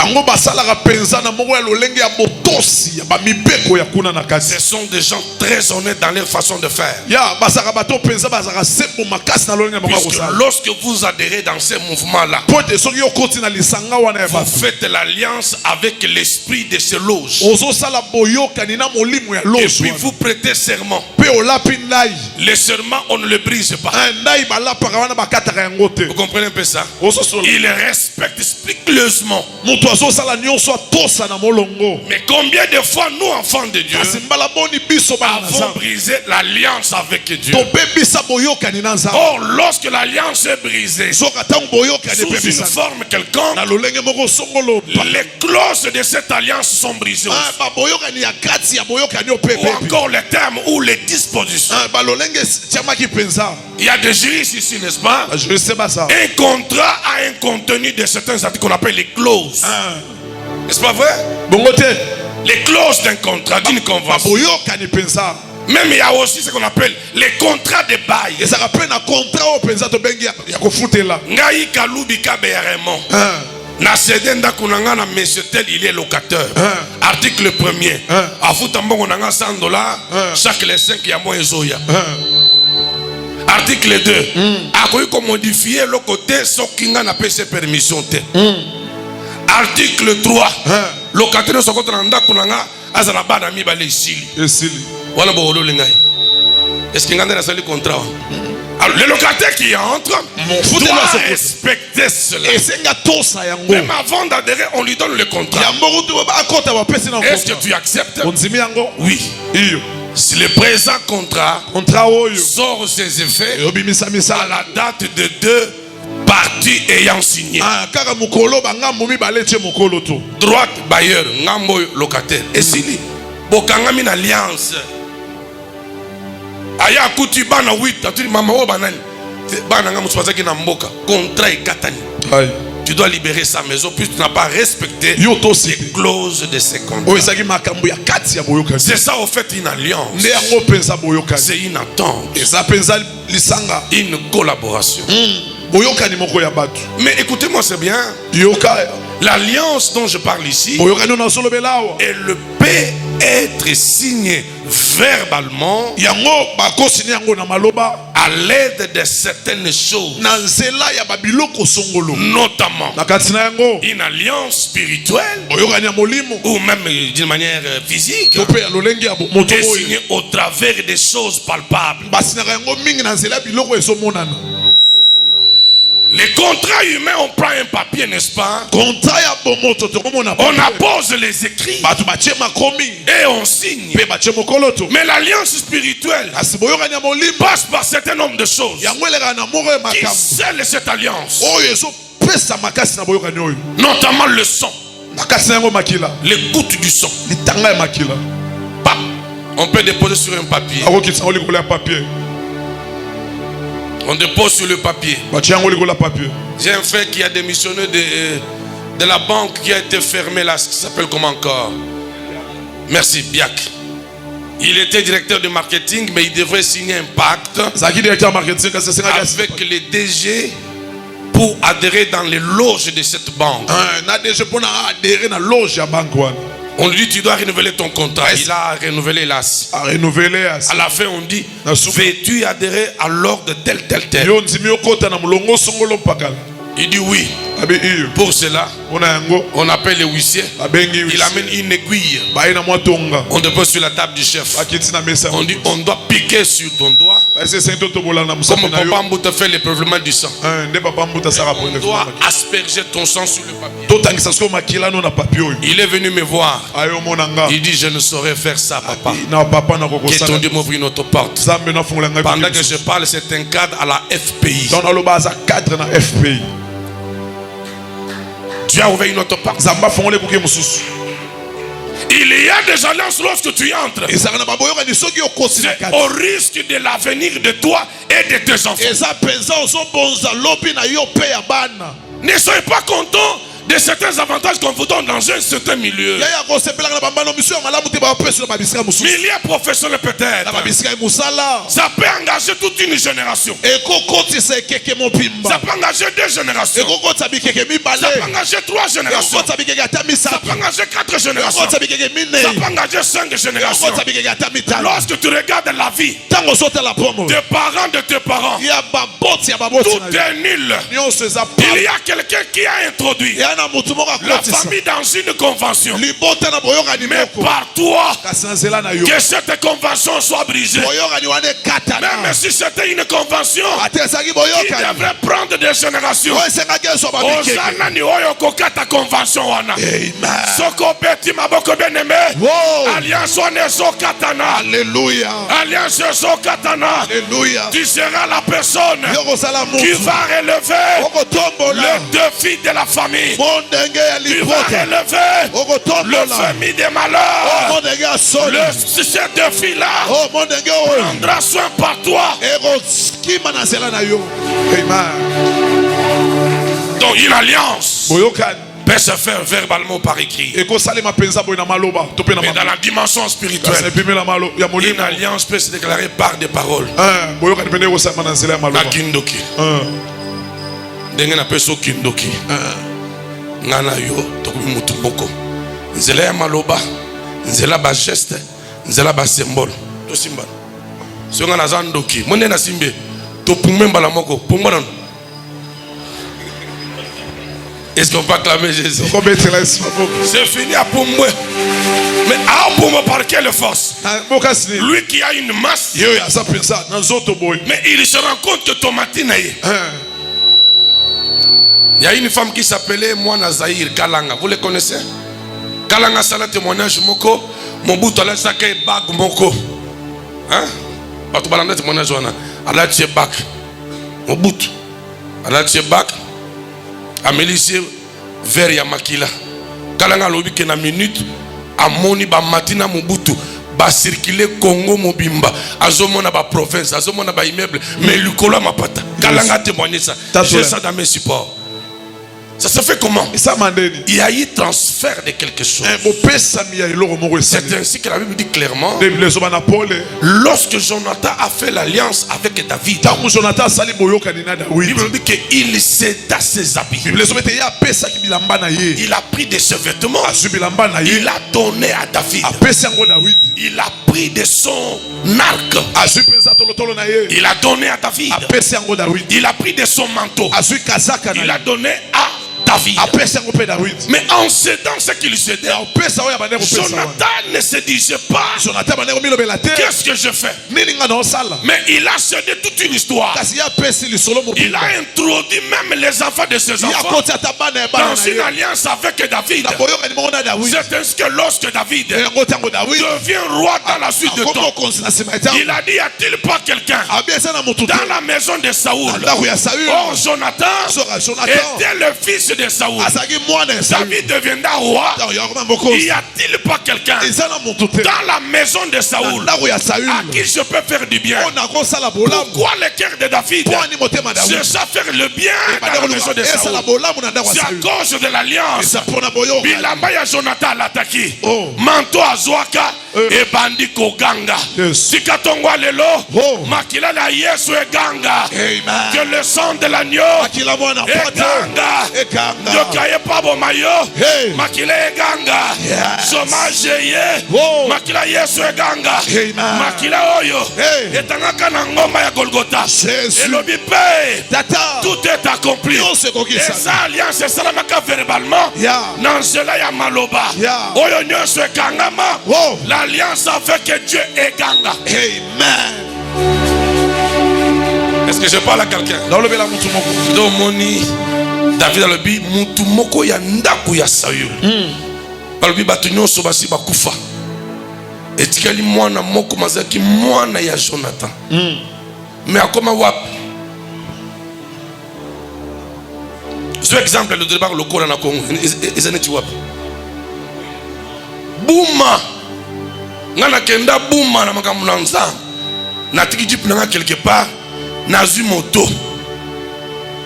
Ce sont des gens très honnêtes dans leur façon de faire. Puisque lorsque vous adhérez dans ces mouvements-là, vous faites l'alliance avec l'esprit de ces loges. Et puis vous prêtez serment. Le serment, on ne le brise pas. Vous comprenez un peu ça? Il respecte scrupuleusement. Mais combien de fois nous, enfants de Dieu, avons brisé l'alliance avec Dieu? Or, lorsque l'alliance est brisée sous une forme quelconque, les clauses de cette alliance sont brisées aussi. Ou encore les termes ou les dispositions. Il y a des juristes ici, n'est-ce pas? Un contrat a un contenu de certains articles qu'on appelle les clauses. N'est-ce pas vrai? Les clauses d'un contrat, d'une convention. Même il y a aussi ce qu'on appelle les contrats de bail. Ngai kalubi kabearemo. Na cédé ndako nanga na monsieur tel il est locateur. Article 1er. Afuta mbongo nanga $100 chaque les 5 ya mois ezoya. Article 2. Akoyi ko modifier le côté sokinga na pese permission te. Article 3. Locataire sokota na ndako nanga azala bana mibale isili. Voilà bon ngai. Est-ce qu'il y a un contrat? Alors, le locataire qui entre doit respecter cela. Même avant d'adhérer, on lui donne le contrat. Est-ce que tu acceptes? Oui. Si le présent contrat sort ses effets à la date de 2 parties ayant signé, droite bailleur, ngambo locataire, et si bokangami na alliance aya kuti bana 8 atuli mama o banani bana ngamu tupazaki na mboka contrat ekatani tu dois libérer sa maison puisque tu n'as pas respecté Yo to les clauses de ses contrats. O ezaki makambo ya kati ya boyokani. C'est ça au fait une alliance. Nde yango penza boyokani. C'est une attente. Eza penza lisanga. Une collaboration. Boyokani moko ya batu. Mais écoutez-moi, c'est bien. Yoka. L'alliance dont je parle ici, Boyokani na solo belawa. elle peut être signée verbalement Yango bako signé yango na maloba. à l'aide de certaines choses, Na nzela ya babiloko songolo. notamment Na kati na yango. une alliance spirituelle Boyokani ya molimo. ou même d'une manière physique, To pe ya lolenge ya moto est oyo. signée au travers des choses palpables. Basinaka yango mingi na nzela biloko ezomonana. Les contrats humains, on prend un papier, n'est-ce pas? Konta ya bomoto to komona. On appose les écrits Batu batie makomi. et on signe. Pe batie mokoloto. Mais l'alliance spirituelle Kasi boyokani ya molimo. passe par certain nombre de choses Yango eleka na moko ya qui makambo. scellent cette alliance, Oyo ezopesa makasi na boyokani oyo. notamment le son, Makasi na yango makila. l'écoute du son. Litanga ya makila. Pap, on peut déposer sur un papier. Akokitisa yango likolo ya papier. On dépose sur le papier. Batie yango likolo ya papier. J'ai un frère qui a démissionné de la banque qui a été fermée là, ça s'appelle comment encore? Merci, Biak. Il était directeur de marketing, mais il devrait signer un pacte Zaki directeur marketing kasi senga kasi. avec les DG pour adhérer dans les loges de cette banque. Na déjà pour na adhérer na loge ya banque wana. On lui dit, tu dois renouveler ton contrat. Il a renouvelé là. A renouveler À la fin, on dit, Na soupe. veux-tu adhérer à l'ordre de tel, tel, tel? Yo ndimi okota na mulongo songolo pakala. Il dit oui. Abe iyo. Pour cela, Ona yango. on appelle le huissier. Abengi Il amène une aiguille. Baye na mwatonga. On dépose sur la table du chef. Akiti na mesa. On dit, on doit piquer sur ton doigt. Parce que c'est tout bola na Comme musapi na yo. Papa Mbouta fait le prélèvement du sang. Nde papa mbuta sara pour On le doit asperger ton sang sur le papier. totangisa siko makila no na papier oyo. Il est venu me voir. Ayo monanga. Il dit, je ne saurais faire ça, papa. Na papa na Que kokosala. ton Dieu m'ouvre une autre porte. Zambe na fongola ngai. Pendant que je parle, c'est un cadre à la FPI. Dans le bas à 4 na FPI. Tu as ouvert une autre porte. Zamba fongole kuke mususu. Il y a des alliances lorsque tu y entres. Ezaka na baboyoka ni soki okosi na C'est kati. au risque de l'avenir de toi et de tes enfants. Eza penza ozobonza lobi na yo pe ya bana. Ne soyez pas content de certains avantages qu'on vous donne dans un certain milieu. Yaya kosepelaka na bambano misu ya malamu te bapesa na babisika mususu. Milieu professionnel peut-être. Na babisika musala. Ça peut engager toute une génération. Ekokotisa ekeke mobimba. Ça peut engager 2 générations. Ekokotisa bikeke Ça peut mibale. engager 3 générations. Ekokotisa bikeke ata Ça misato. peut engager 4 générations. Ekokotisa bikeke Ça minei. peut engager 5 générations. Ekokotisa bikeke ata mitano. Lorsque tu regardes la vie Tango sotela promo. des parents de tes parents, Ya baboti ya baboti tout na yo. est nul. Nyonso eza Il y a quelqu'un qui a introduit ya na mutu moko la akotisa. famille dans une convention. Libota na boyokani Mais moko. par toi, Kasi na nzela na yo. que cette convention soit brisée. Boyokani wana ekatana. Même si c'était une convention Ate ezalaki qui boyokani. devrait prendre des générations. Oyo esengaki ezwa babikeke. Ozana ni oyo kokata convention wana. Amen. Soko beti maboko bien aimé. Wow. Alliance wana ezokatana. Alléluia. Alliance ezokatana. Alléluia. Tu seras la personne Yo kozala qui mutu. va relever Okotombola. le défi de la famille. Mondenge ya Tu vas libota. relever le Okotombola. famille des malheurs. Mondenge ya soni. Ce défi-là Oh mondenge oyo. prendra soin par toi. Ekokima na nzela na yo. Amen. Donc une alliance Boyokani. peut se faire verbalement par écrit. Ekosalema penza boy na maloba. Tope na Mais dans maloba. la dimension Kasi spirituelle, epimela malo ya une molimo. alliance peut se déclarer par des paroles. Boyokani pene ekosama na nzela ya maloba. Na kindoki. Ndenge na peso kindoki. Ngana yo tokomi mutu moko. Nzela ya maloba, nzela ba geste, nzela ba symbole. To simba. So ngana zandoki. Monde na simbe. To pumemba la moko. Pumbana. Est-ce qu'on peut acclamer Jésus? C'est fini à Pumbwe. Mais à Pumbwe par quelle force? Lui qui a une masse. Mais il se rend compte que Tomati n'a eu. Il y a une femme qui s'appelait Moana Zahir Kalanga. Vous les connaissez? Kalanga Sala témoignage Moko. Mobutu ala sake bag Moko. Hein? Batu balanda témoignage wana. Ala tche bag. Mobutu. Ala tche bag. Amélie vers ya makila. Kalanga lobi ke na minute amoni ba matina Mobutu ba circuler Congo mobimba azomona ba province azomona ba immeuble mais lukolo mapata. Kalanga témoigner ça. J'ai ça dans mes supports. Ça se fait comment? Ça mandeni. Il y a eu transfert de quelque chose. C'est ainsi que la Bible dit clairement. Lorsque Jonathan a fait l'alliance avec David, la Bible dit qu'il céda ses habits. Il a pris de ses vêtements. Il a donné à David. Il a pris de son arc. Il a donné à David. Il a pris de son manteau. Il a donné à David. Mais en cédant ce qu'il cédait, Jonathan ne se disait pas qu'est-ce que je fais. Mais il a cédé toute une histoire. Il a introduit même les enfants de ses enfants dans une alliance avec David. C'est ainsi que lorsque David devient roi dans la suite de temps, il a dit: y a-t-il pas quelqu'un dans la maison de Saoul? Or Jonathan était le fils de Saoul. David deviendra roi. Y a-t-il pas quelqu'un dans la maison de Saoul à qui je peux faire du bien? Pourquoi le cœur de David cherche à faire le bien dans la maison de Saoul? C'est à cause de l'alliance. Bilamba ya Jonathan l'attaqué. Manto azwaka et bandi koganga. Sikatongwa lelo makila la Yesu eganga. Que le sang de l'agneau eganga. Yokaye pabo mayo makila eganga. Chômage ye makila Yesu eganga. Makila oyo etangaka na ngomba ya Golgotha. Elobi pe tout est accompli. Et ça alliance salamaka verbalement nanzela ya maloba oyo nyonso ekangama. L'alliance avec Dieu est ganga. Amen. Est-ce que je parle à quelqu'un? Donc moni David a le bi mutumoko ya ndaku ya Saül. Balobi batu nyonso basi bakufa. Etikali mwana moko mazaki mwana ya Jonathan. Mais akoma wapi? Ce exemple le débat le Coran na Congo. Ezaneti wapi? Bouma. Ngana kenda bouma na makambo na nzambe. Na tiki jipu na quelque part na zui moto.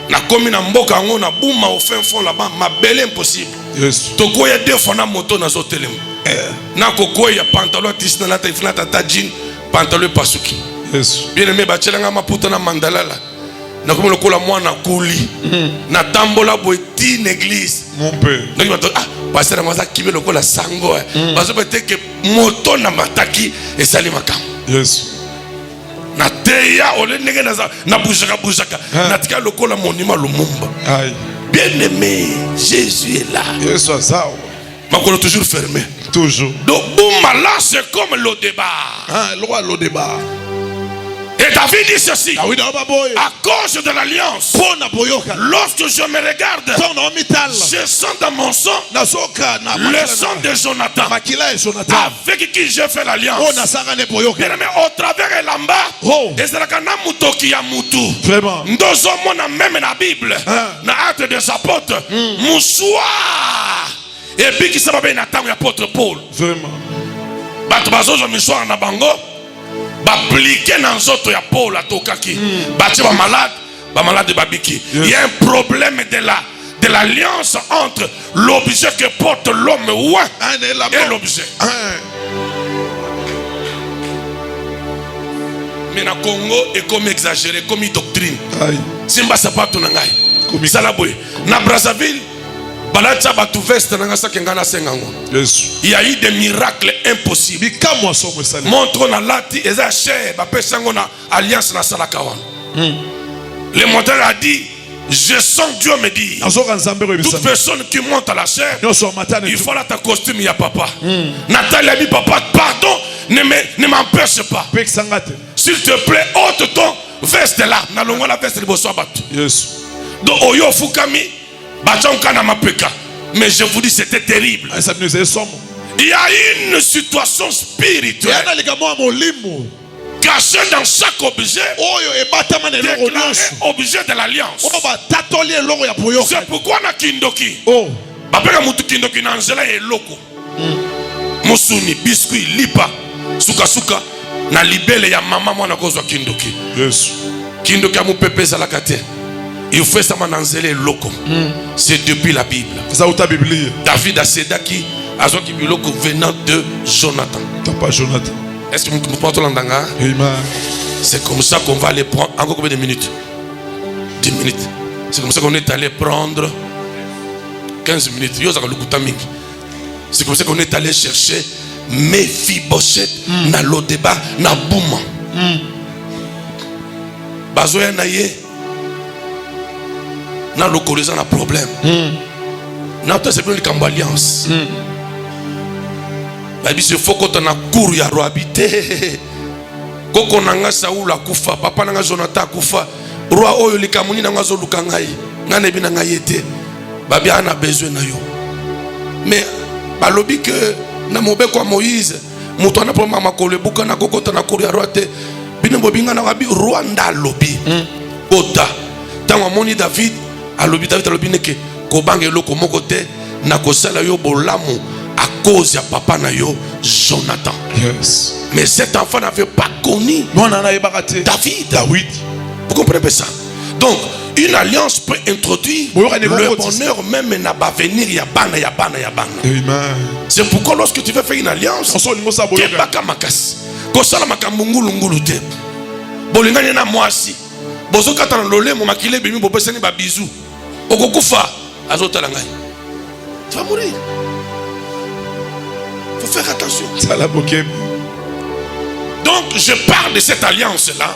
Na komi na mboka ngo na bouma au fin fond là-bas mabele impossible. Yes. Toko ya deux fois na moto na zotelem. Na koko ya pantalon tisna na taifna tata jean pantalon pasuki. Yes. Bien aimé bachelanga maputa na mandalala. Na komi lokola mwana kuli. Na tambola boiti l'église. Mon père. Donc passer dans ma kibe lokola sango. Parce que peut-être que moto na mataki et sali makam. Yes. Na teya ole nenge na boujaka na tika lokola monument lumumba. Aïe. Bien aimé, Jésus est là. Yes, ça. Ma colo toujours fermé. Toujours. Donc boum là c'est comme le débat. Le roi le débat. Et David dit ceci: à cause de l'alliance, lorsque je me regarde, je sens dans mon sang le sang de Jonathan, avec qui j'ai fait l'alliance. Mais au travers de l'amba, et c'est la mutoki ya mutu. Ndozo mona même na Bible, na Actes des Apôtres, moussoir. Et puis qui s'appelle Nathan apôtre Paul. Vraiment. Batubazo je me sois na bango. Bapliquer dans autres ya Paul atokaki bati ba malade babiki. Il y a un problème de l'alliance entre l'objet que porte l'homme et l'objet. Mais na Congo est comme exagéré, comme une doctrine. Simba sapato na ngai salaboy na Brazzaville balacha batu veste na ngasa kengana sengango. Il y a eu des miracles impossibles. Montre na lati eza cher ba pesango na alliance na salakawan. Le monteur a dit: je sens Dieu me dire toute personne qui monte à la chair, il faut là ta costume ya papa. Nathalie a dit: papa pardon, ne m'empêche pas, s'il te plaît ôte ton veste là na longo la veste liboso batu. Donc oyo fukami. Mais je vous dis, c'était terrible. Il y a une situation spirituelle cachée dans chaque objet, déclaré objet de l'alliance. C'est pourquoi na kindoki bapeka mutu kindoki na nzela ya eloko musuni biscuit lipa suka na libele ya mama mwana kozwa kindoki. Kindoki amu pepe zalaka te. Il faut ça mananzele loko. C'est depuis la Bible. Ça ou ta Bible. David a cédé qui a son biloko venant de Jonathan. T'as pas Jonathan. Est-ce que vous comprenez l'andanga? Amen. C'est comme ça qu'on va aller prendre. Encore combien de minutes? 10 minutes. C'est comme ça qu'on est allé prendre 15 minutes. C'est comme ça qu'on est allé chercher Mephibosheth na Lodeba na Bouma. Bazoya na ye na localisant un problème. Na toi c'est plus une alliance. Il faut qu'on ait un cours ya roi habité. Koko nanga Saoul akufa, papa nanga Jonathan akufa. Roi oyo likamuni nanga zo lukangai. Ngane bi nanga yete. Babi ana besoin na yo. Mais balobi que na mobeko Moïse, muto na problème makole buka na koko na cour ya roi te. Bino bobinga na wabi Rwanda lobi. Ota. Tango moni David alobi neke ko bange loko moko te na kosala yo bolamu à cause de papa na yo Jonathan. Yes. Mais cet enfant n'avait pas connu David. Vous comprenez ça? Donc une alliance peut introduire le bonheur même n'a pas venir yabana. Amen. C'est pourquoi lorsque tu veux faire une alliance, kebaka makasi kosala makambungulu ngulu te bolingani na mwasi bozokata na lole mo makile bimi bopesani ba bisou okokufa azotala ngai, tu vas mourir. Il faut faire attention. Donc je parle de cette alliance là,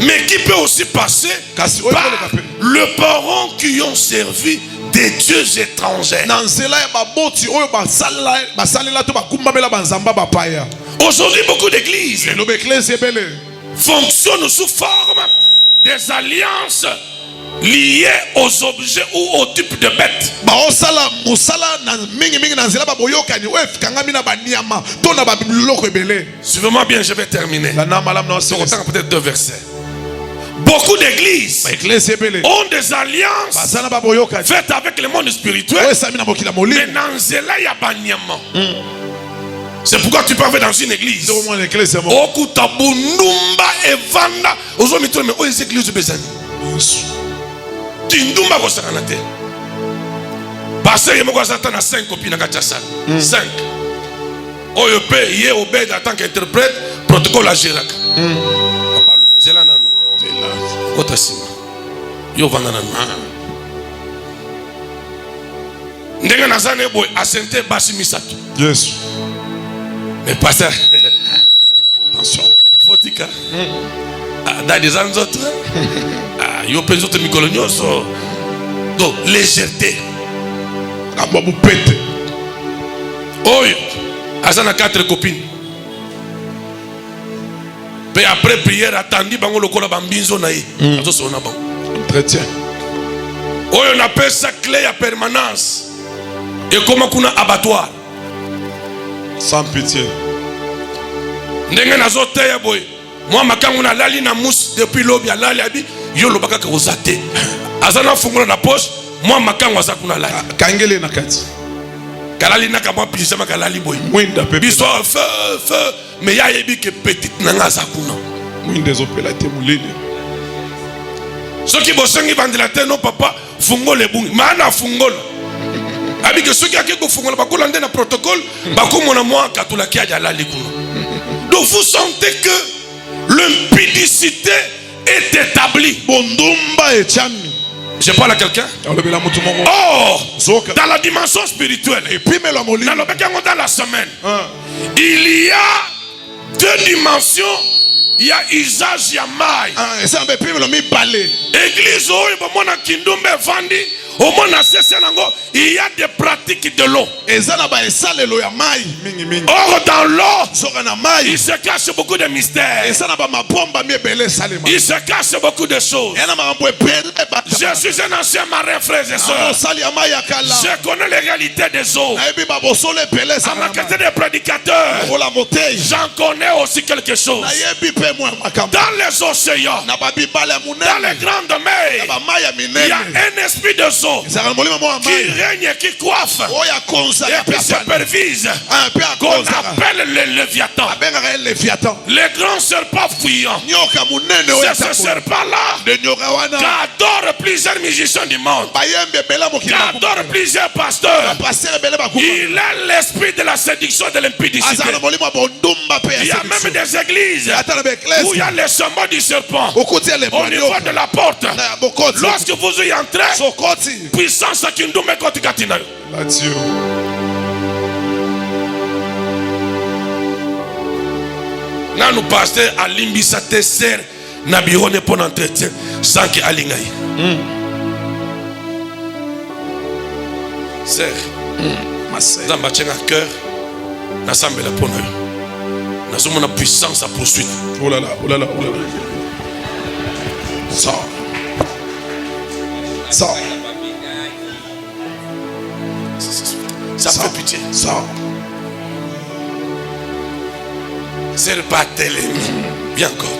mais qui peut aussi passer par le parent qui ont servi des dieux étrangers. Aujourd'hui beaucoup d'églises fonctionnent sous forme des alliances liées aux objets ou au type de bêtes. Suivez-moi bien, je vais terminer. Peut-être 2 versets. Beaucoup d'églises ont des alliances faites avec le monde spirituel. Mais c'est pourquoi tu peux aller dans une église. Tindumba ko sakana te. Pasteur yemo ko satan na 5 copines na kachasal. 5. Oyo pe ye obed en tant qu'interprète protocole à Géraka. Papa lu bizela nanu. Zela. Kota sima. Yo vanga nanu. Ndenga nazane boy asente basi misato. Yes. Mais pasteur attention, il faut tika. Dans des autres. Yo penso te mikolonioso. Donc légèreté. Oyo azana 4 copines. Mais après prière attendi bango lokola bambinzo na ye. Azo na bango. Entretien. Oyo na pesa clé à permanence. Et comment kuna abattoir. Sans pitié. Ndenge nazo teya boy. Moi makangu na lali na mousse depuis lobi alali abi yo lobaka ka ozate. Azana fungola na poche, moi makangu azakuna lali. Kangele na kati. Kalali na ka moi pyjama kalali boy. Mwinda pepe. Biso feu mais ya yebi que petite nanga azakuna. Mwinde zopela te mulele. Soki bosengi vandelateur non papa fungola ebungi. Mana fungola. Abi que soki akeko fungola bakola ndena protocole bakomona moi katula ki aja lali kuna. Donc vous sentez que l'impudicité est établie. Je parle à quelqu'un. Or, dans la dimension spirituelle, dans la semaine, il y a 2 dimensions. Il y a usage, il y a maille. Église, il y a des pratiques de l'eau. Or dans l'eau, il se cache beaucoup de mystères. Il se cache beaucoup de choses. Je suis un ancien marin, frères et sœurs. Je connais les réalités des eaux. À ma qualité de prédicateur, j'en connais aussi quelque chose. Dans les océans, dans les grandes mers, il y a un esprit de zone. d'eau qui règne et qui coiffe et qui supervise, qu'on appelle le Léviathan. Les grands serpents fuyants. C'est ce serpent-là qui adore plusieurs musiciens du monde, qui adore plusieurs pasteurs. Il a l'esprit de la séduction et de l'impudicité. Il y a même des églises où il y a les symboles du serpent au niveau de la porte. Lorsque vous y entrez, puissance qui nous met contre Katina. Là, nous passons à l'imbissate serre na bureau pour entretien sans que alingaï. Serre, dans ma cœur, na sambe la pono. Na sommes en puissance à poursuivre. Oh là là, oh là là, oh là là. Ça. Ça fait pitié. Ça. C'est pas télé. Bien encore.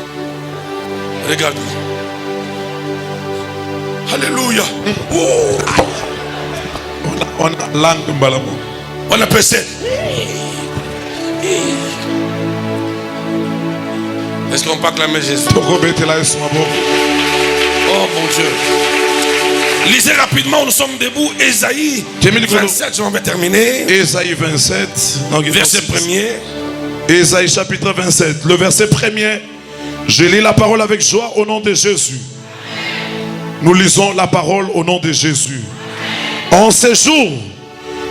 Regarde-moi. Alléluia. On a langue balamo. On appelle ça. Est-ce qu'on peut acclamer Jésus? Oh mon Dieu. Lisez rapidement, nous sommes debout. Ésaïe 27, je vais terminer. Ésaïe 27, verset 1er. Ésaïe chapitre 27, le verset 1er. Je lis la parole avec joie au nom de Jésus. Nous lisons la parole au nom de Jésus. En ces jours,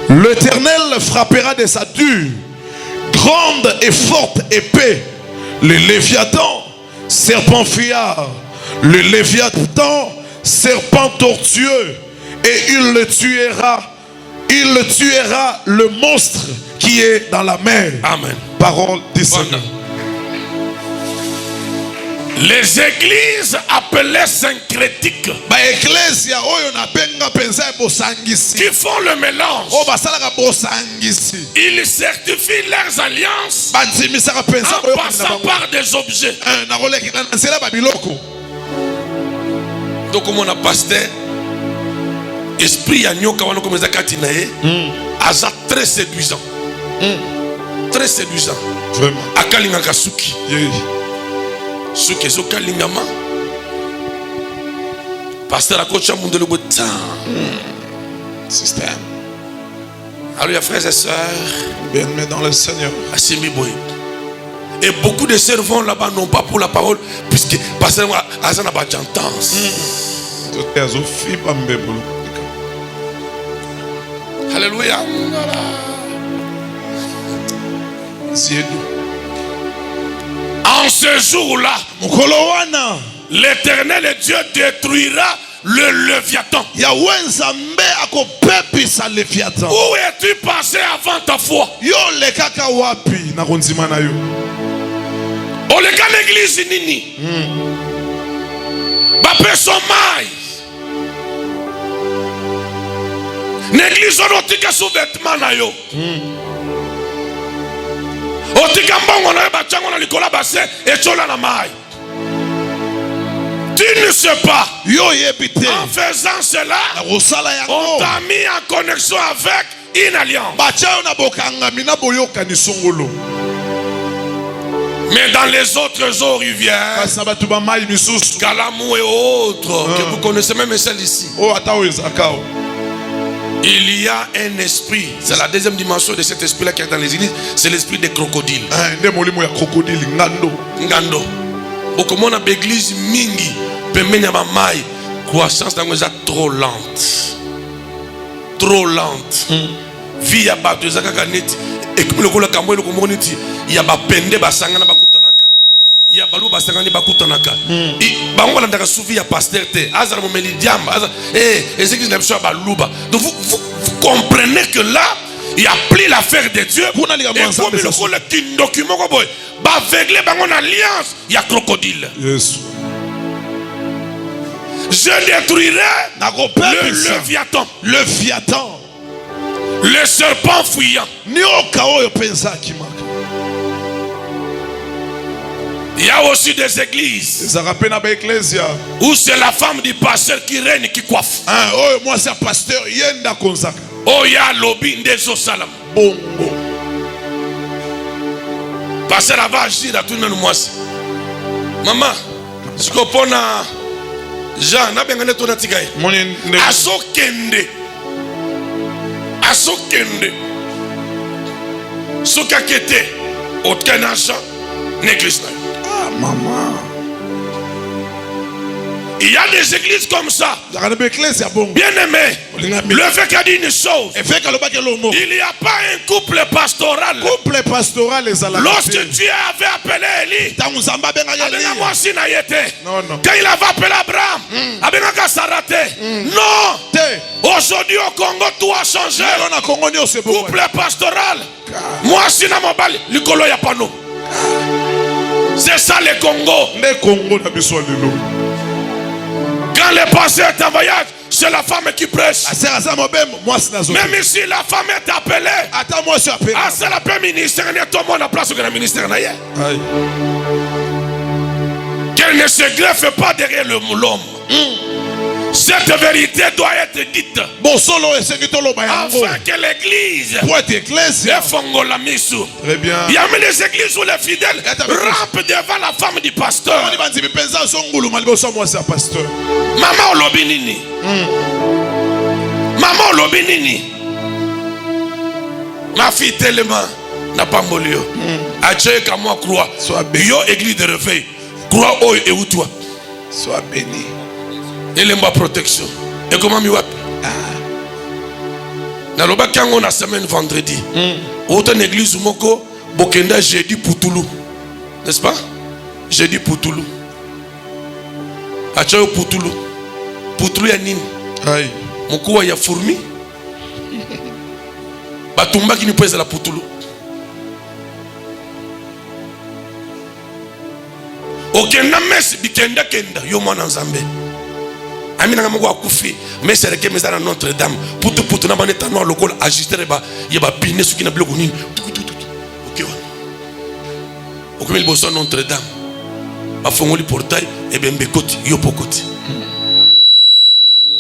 l'Éternel frappera de sa dure, grande et forte épée le Léviathan, serpent fuyard, le Léviathan, serpent tortueux, et il le tuera le monstre qui est dans la mer. Amen. Parole du Seigneur. Les églises appelées syncrétiques qui font le mélange, ils certifient leurs alliances en passant par des objets. Donc comme on a pasteur, esprit à nyoka wana comme zakatinae, aza très séduisant. Très séduisant. Vraiment. Akalinga kasuki. Suki zo kalingama. Pasteur akocha mundelo botan. Système. Alléluia frères et sœurs. Bien-aimés dans le Seigneur. Asimi boy. Et beaucoup de sœurs vont là-bas non pas pour la parole, puisque pasteur azana ba jantance. Alléluia. En ce jour-là, l'Éternel Dieu détruira le Léviathan. Où es-tu passé avant ta foi? On les gars l'église nini. Bapé sommeil. L'église on otika sous vêtement na yo. Otika mbongo na ba chango na likola basse et chola na mai. Tu ne sais pas. En faisant cela, on t'a mis en connexion avec une alliance. Mais dans les autres eaux rivières, Kalamou et autres, que vous connaissez même celle ici, il y a un esprit. C'est la deuxième dimension de cet esprit-là qui est dans les églises. C'est l'esprit des crocodiles. Ngando. Beaucoup de monde l'église mingi. Croissance dans les trop lente. Trop lente. Vie à battre des akaganeti. Et comme le Kambo et le community, il y a bapende basangana bakutanaka. Il y a balou basangani bakutanaka. Et bango la souvi ya pasteur te. Azar mo melidiamba. Et c'est qui n'a pas balouba. Donc vous comprenez que là, il y a pris l'affaire de Dieu. Et comme le document quoi ba aveuglé bango en alliance, il y a crocodile. Yes. Je détruirai le Léviathan. Le serpent fuyant. Il y a aussi des églises où c'est la femme du pasteur qui règne, qui coiffe. Oh, moi c'est un pasteur, yenda konzaka. Oh, il y a lobby des salam. Bongo. Pasteur va agir à tout le monde. Maman, ce qu'on prend à Jean, n'a bien gagné ton atigaï. Asokende. Asokende. Sokakete. Aucun argent. L'église. Ah, maman. Il y a des églises comme ça. Bien aimé. Le fait qu'il a dit une chose. Il n'y a pas un couple pastoral. Lorsque Dieu avait appelé Élie, quand il avait appelé Abraham, non. Aujourd'hui au Congo, tout a changé. Couple pastoral. Moi, si na mobile, l'icolo y a pas nous. C'est ça le Congo. Quand le pasteur est en voyage, c'est la femme qui prêche. Même ici, la femme est appelée. C'est la paix ministère. Tout le monde a place au ministère. Qu'elle ne se greffe pas derrière l'homme. Cette vérité doit être dite afin que l'église très bien. Il y a même des églises où les fidèles rampent devant la femme du pasteur. Maman Olobinini. Maman Olobinini. Ma fille tellement n'a pas molio. Adieu qu'à moi croix. Yo église de réveil. Croix oh et où toi. Sois béni. Et ma protection. Et comment mi wap? Na loba kango na semaine vendredi. Autant église moko bokenda jeudi Poutoulou. N'est-ce pas? Jeudi Poutoulou. Acha Poutoulou. Poutoulou ya nini? Aïe. Moko ya fourmi. Batumba qui nous pèse la Poutoulou. Okenda mes bikenda kenda yo mwana nzambe. Amina nga moko akufi mais c'est que mes dans Notre-Dame putu na baneta no lokol ajuster ba yeba pine suki na biloko nini. OK. Okomeli boso Notre-Dame. Ba fongoli portail et bembe koti yo pokoti.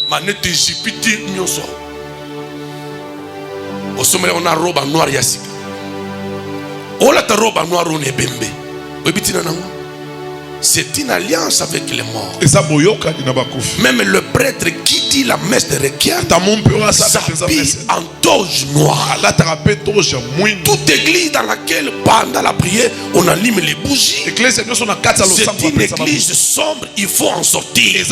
Manete jipiti nyoso. Osomela on a robe noire yasika. Ola ta robe noire on e bembe. Obitina nango. C'est une alliance avec les morts. Même le prêtre qui dit la messe de requiem s'habille en toge noire. Toute église dans laquelle pendant la prière on allume les bougies, c'est une église sombre, il faut en sortir.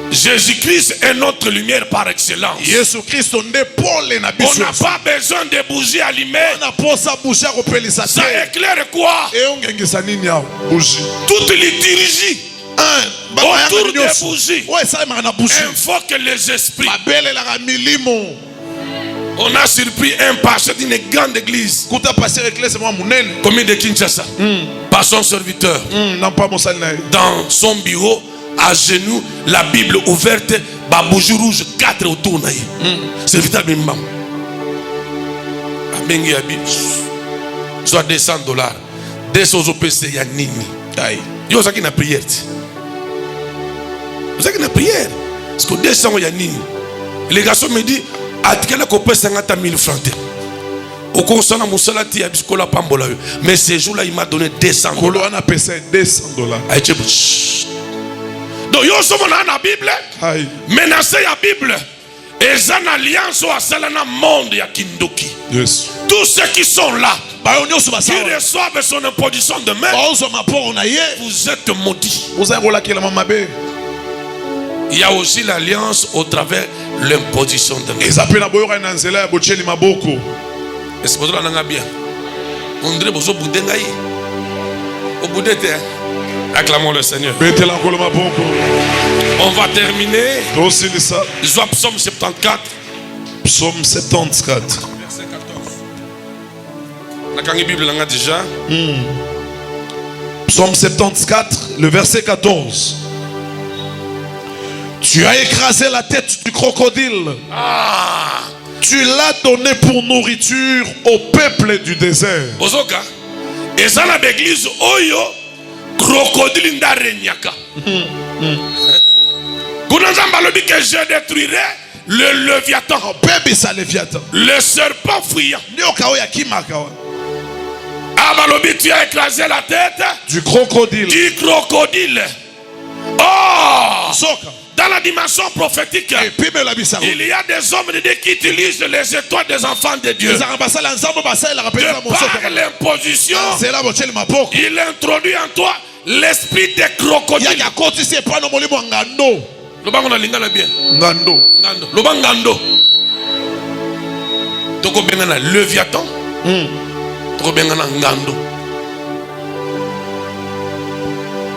Jésus-Christ est notre lumière par excellence. On n'a pas besoin de bougies allumées. Ça éclaire quoi? Toute liturgie autour des bougies invoque les esprits. On a surpris un pasteur d'une grande église comme de Kinshasa, par son serviteur, dans son bureau, à genoux, la Bible ouverte, babouji rouge 4 autour naïe. Serviteur bimbam. Abengi abi. Soit $200. 200 OPC ya nini. Yo ça qui na prière. Ça qui na prière. Parce que 200 ya nini. Les garçons me dit atikala ko pesa 50 000 francs. Au consana musalati ya biskola pambola. Mais ce jour-là il m'a donné $200. Kolo ana pesa $200. Aïe. Donc, yo sommes dans la Bible, menacé la Bible, et ça une alliance au salana monde ya kindoki. Yes. Tous ceux qui sont là, qui reçoivent son imposition de main, vous êtes maudits. Il y a aussi l'alliance au travers l'imposition de main. Est-ce que vous avez bien? On dirait que vous avez bien. Au bout de terre. Acclamons le Seigneur. On va terminer. Joie psaume 74. Psaume 74. Verset 14. La Bible l'a déjà. Psaume 74, le verset 14. Tu as écrasé la tête du crocodile. Tu l'as donné pour nourriture au peuple du désert. Et ça la l'église oyo crocodile ndarenyaka. Kunanzamba lobi que je détruirai le Léviathan. Le serpent fuyant. Abalobi, tu as écrasé la tête du crocodile. Oh! Dans la dimension prophétique, il y a des hommes de Dieu qui utilisent les étoiles des enfants de Dieu. De par l'imposition, il introduit en toi l'esprit des crocodiles. Lobango lingana bien. Ngando. Lobangando. Toko bengana Léviathan. Toko bengana ngando.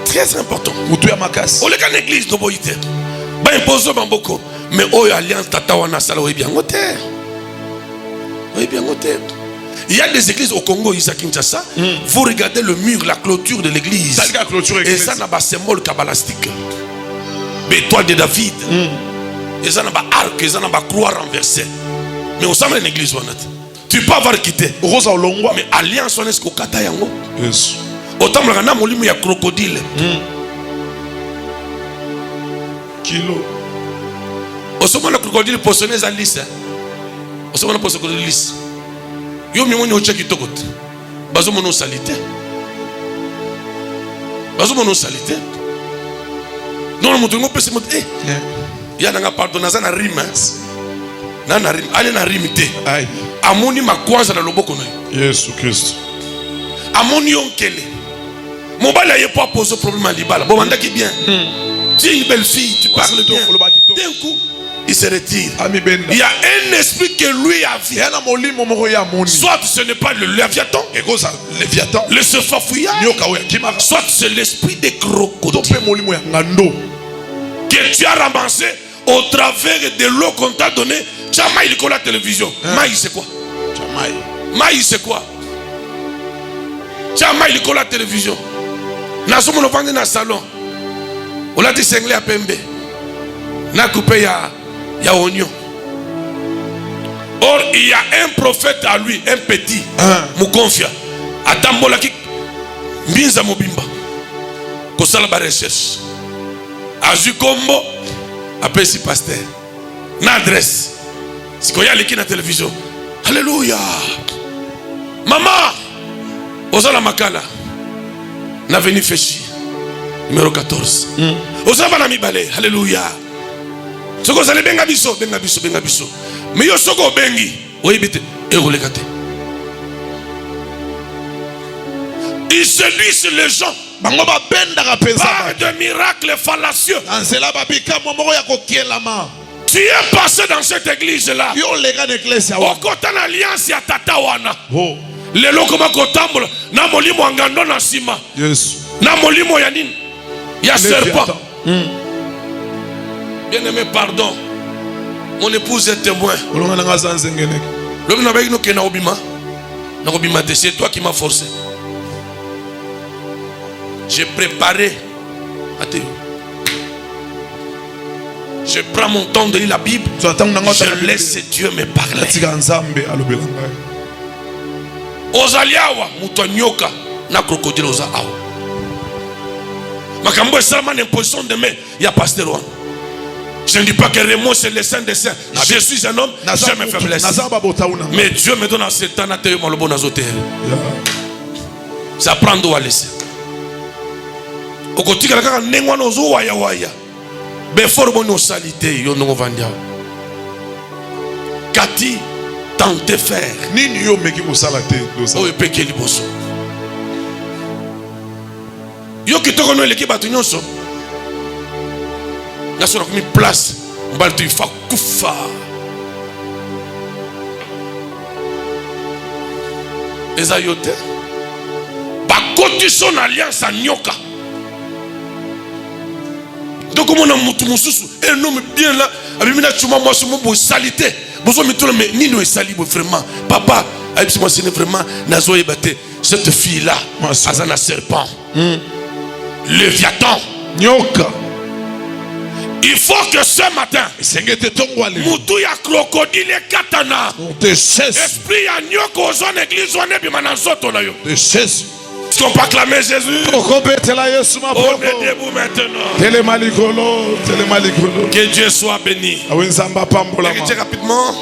Très important. On est en église de Boïté. Ba imposo bamboko. Mais oyo alliance tata wana sala oyo bien ngote. Oyo bien ngote. Il y a des églises au Congo, Isa Kinshasa. Vous regardez le mur, la clôture de l'église. Et ça n'a pas symbole kabbalistique. Étoile de David. Et ça n'a pas arc, et ça n'a pas croix renversée. Mais on s'en met l'église. Tu peux avoir quitté. Mais alliance on est ce qu'on kata yango. Yes. Autant que na molimu ya crocodile. Kilo. Osoma na crocodile poisonné za lisse. Osoma na poisonné lisse. Yo mi moni ocha kitoko. Bazo mono salité. Bazo mono salité. Non, mon Dieu, peut se montrer. Il y a un pardon, il y a un rime. Il y a un rime. Amoni ma kwanza na loboko na. Yesu Christ. Amoni onkele. Mon bal n'a pas posé problème à l'ibala. Bon, manda qui bien. Tu es une belle fille, tu parles bien. D'un coup, il se retire. Il y a un esprit que lui a vu. Soit ce n'est pas le Léviathan, le serpent fouillard, soit c'est l'esprit des crocodiles que tu as ramassé au travers de l'eau qu'on t'a donné. Jamais il colle la télévision. Maï c'est quoi? Maï c'est quoi? Jamais il colle la télévision. N'a somme le vendre dans le salon. On l'a dit cinglé à Pembe. N'a coupé ya oignon. Or il y a un prophète à lui, un petit, Moukonfia. Atambola ki mbinza mobimba. Kosala ba recherche. Azu kombo appelle si pasteur. Na adresse. Si koya leki na télévision. Alléluia. Maman. Osala makala. Na venu Féchi. Numéro 14. Osala na mibale. Alléluia. Soko zale benga biso. Mais yo soko bengi. Oyebite. Eurolekate. Ils séduisent les gens par de miracles fallacieux. Tu es passé dans cette église-là. Au côté de l'alliance, il y a Tatawana. Les locaux kotambola na molimo ngando na sima. Na molimo ya nini? Il y a serpent. Bien-aimé, pardon. Mon épouse est témoin. C'est toi qui m'as forcé. J'ai préparé. Je prends mon temps de lire la Bible. Je laisse Dieu me parler. Ozaliawa mutonyoka na crocodile oza awa. Makambo esama n'imposition de main. Il y a pasteur One. Je ne dis pas que Raymond c'est le saint des saints. Je suis un homme, j'ai mes faiblesses. Mais Dieu me donne à ce temps. Ça prend d'où à laisser. Au côté de la nengwa nozo waya waya. Before bon salité yo no vandia. Kati tente faire. Nini yo meki ko salate do ça. O peke liboso. Yo kitoko no leki batu nyonso. Na sura comme place, on va te faire kufa. Ezayote. Bakoti son alliance à nyoka. Donc comme on a mutu mususu, un homme bien là, abimina chuma moi sur mon salité. Bonjour mais tout le monde ni nous est sali vraiment. Papa, moi c'est vraiment nazo ebate. Cette fille là, azana serpent. Léviathan, nyoka. Il faut que ce matin, Moutou ya crocodile katana. Esprit ya nyoko zone église zone bimana zoto na yo. qu'on peut acclamer Jésus? Okobetela Yesu On maboko. est debout maintenant. Telema likolo, telema likolo. Que Dieu soit béni. Awenzamba pambola ma. Héritier rapidement.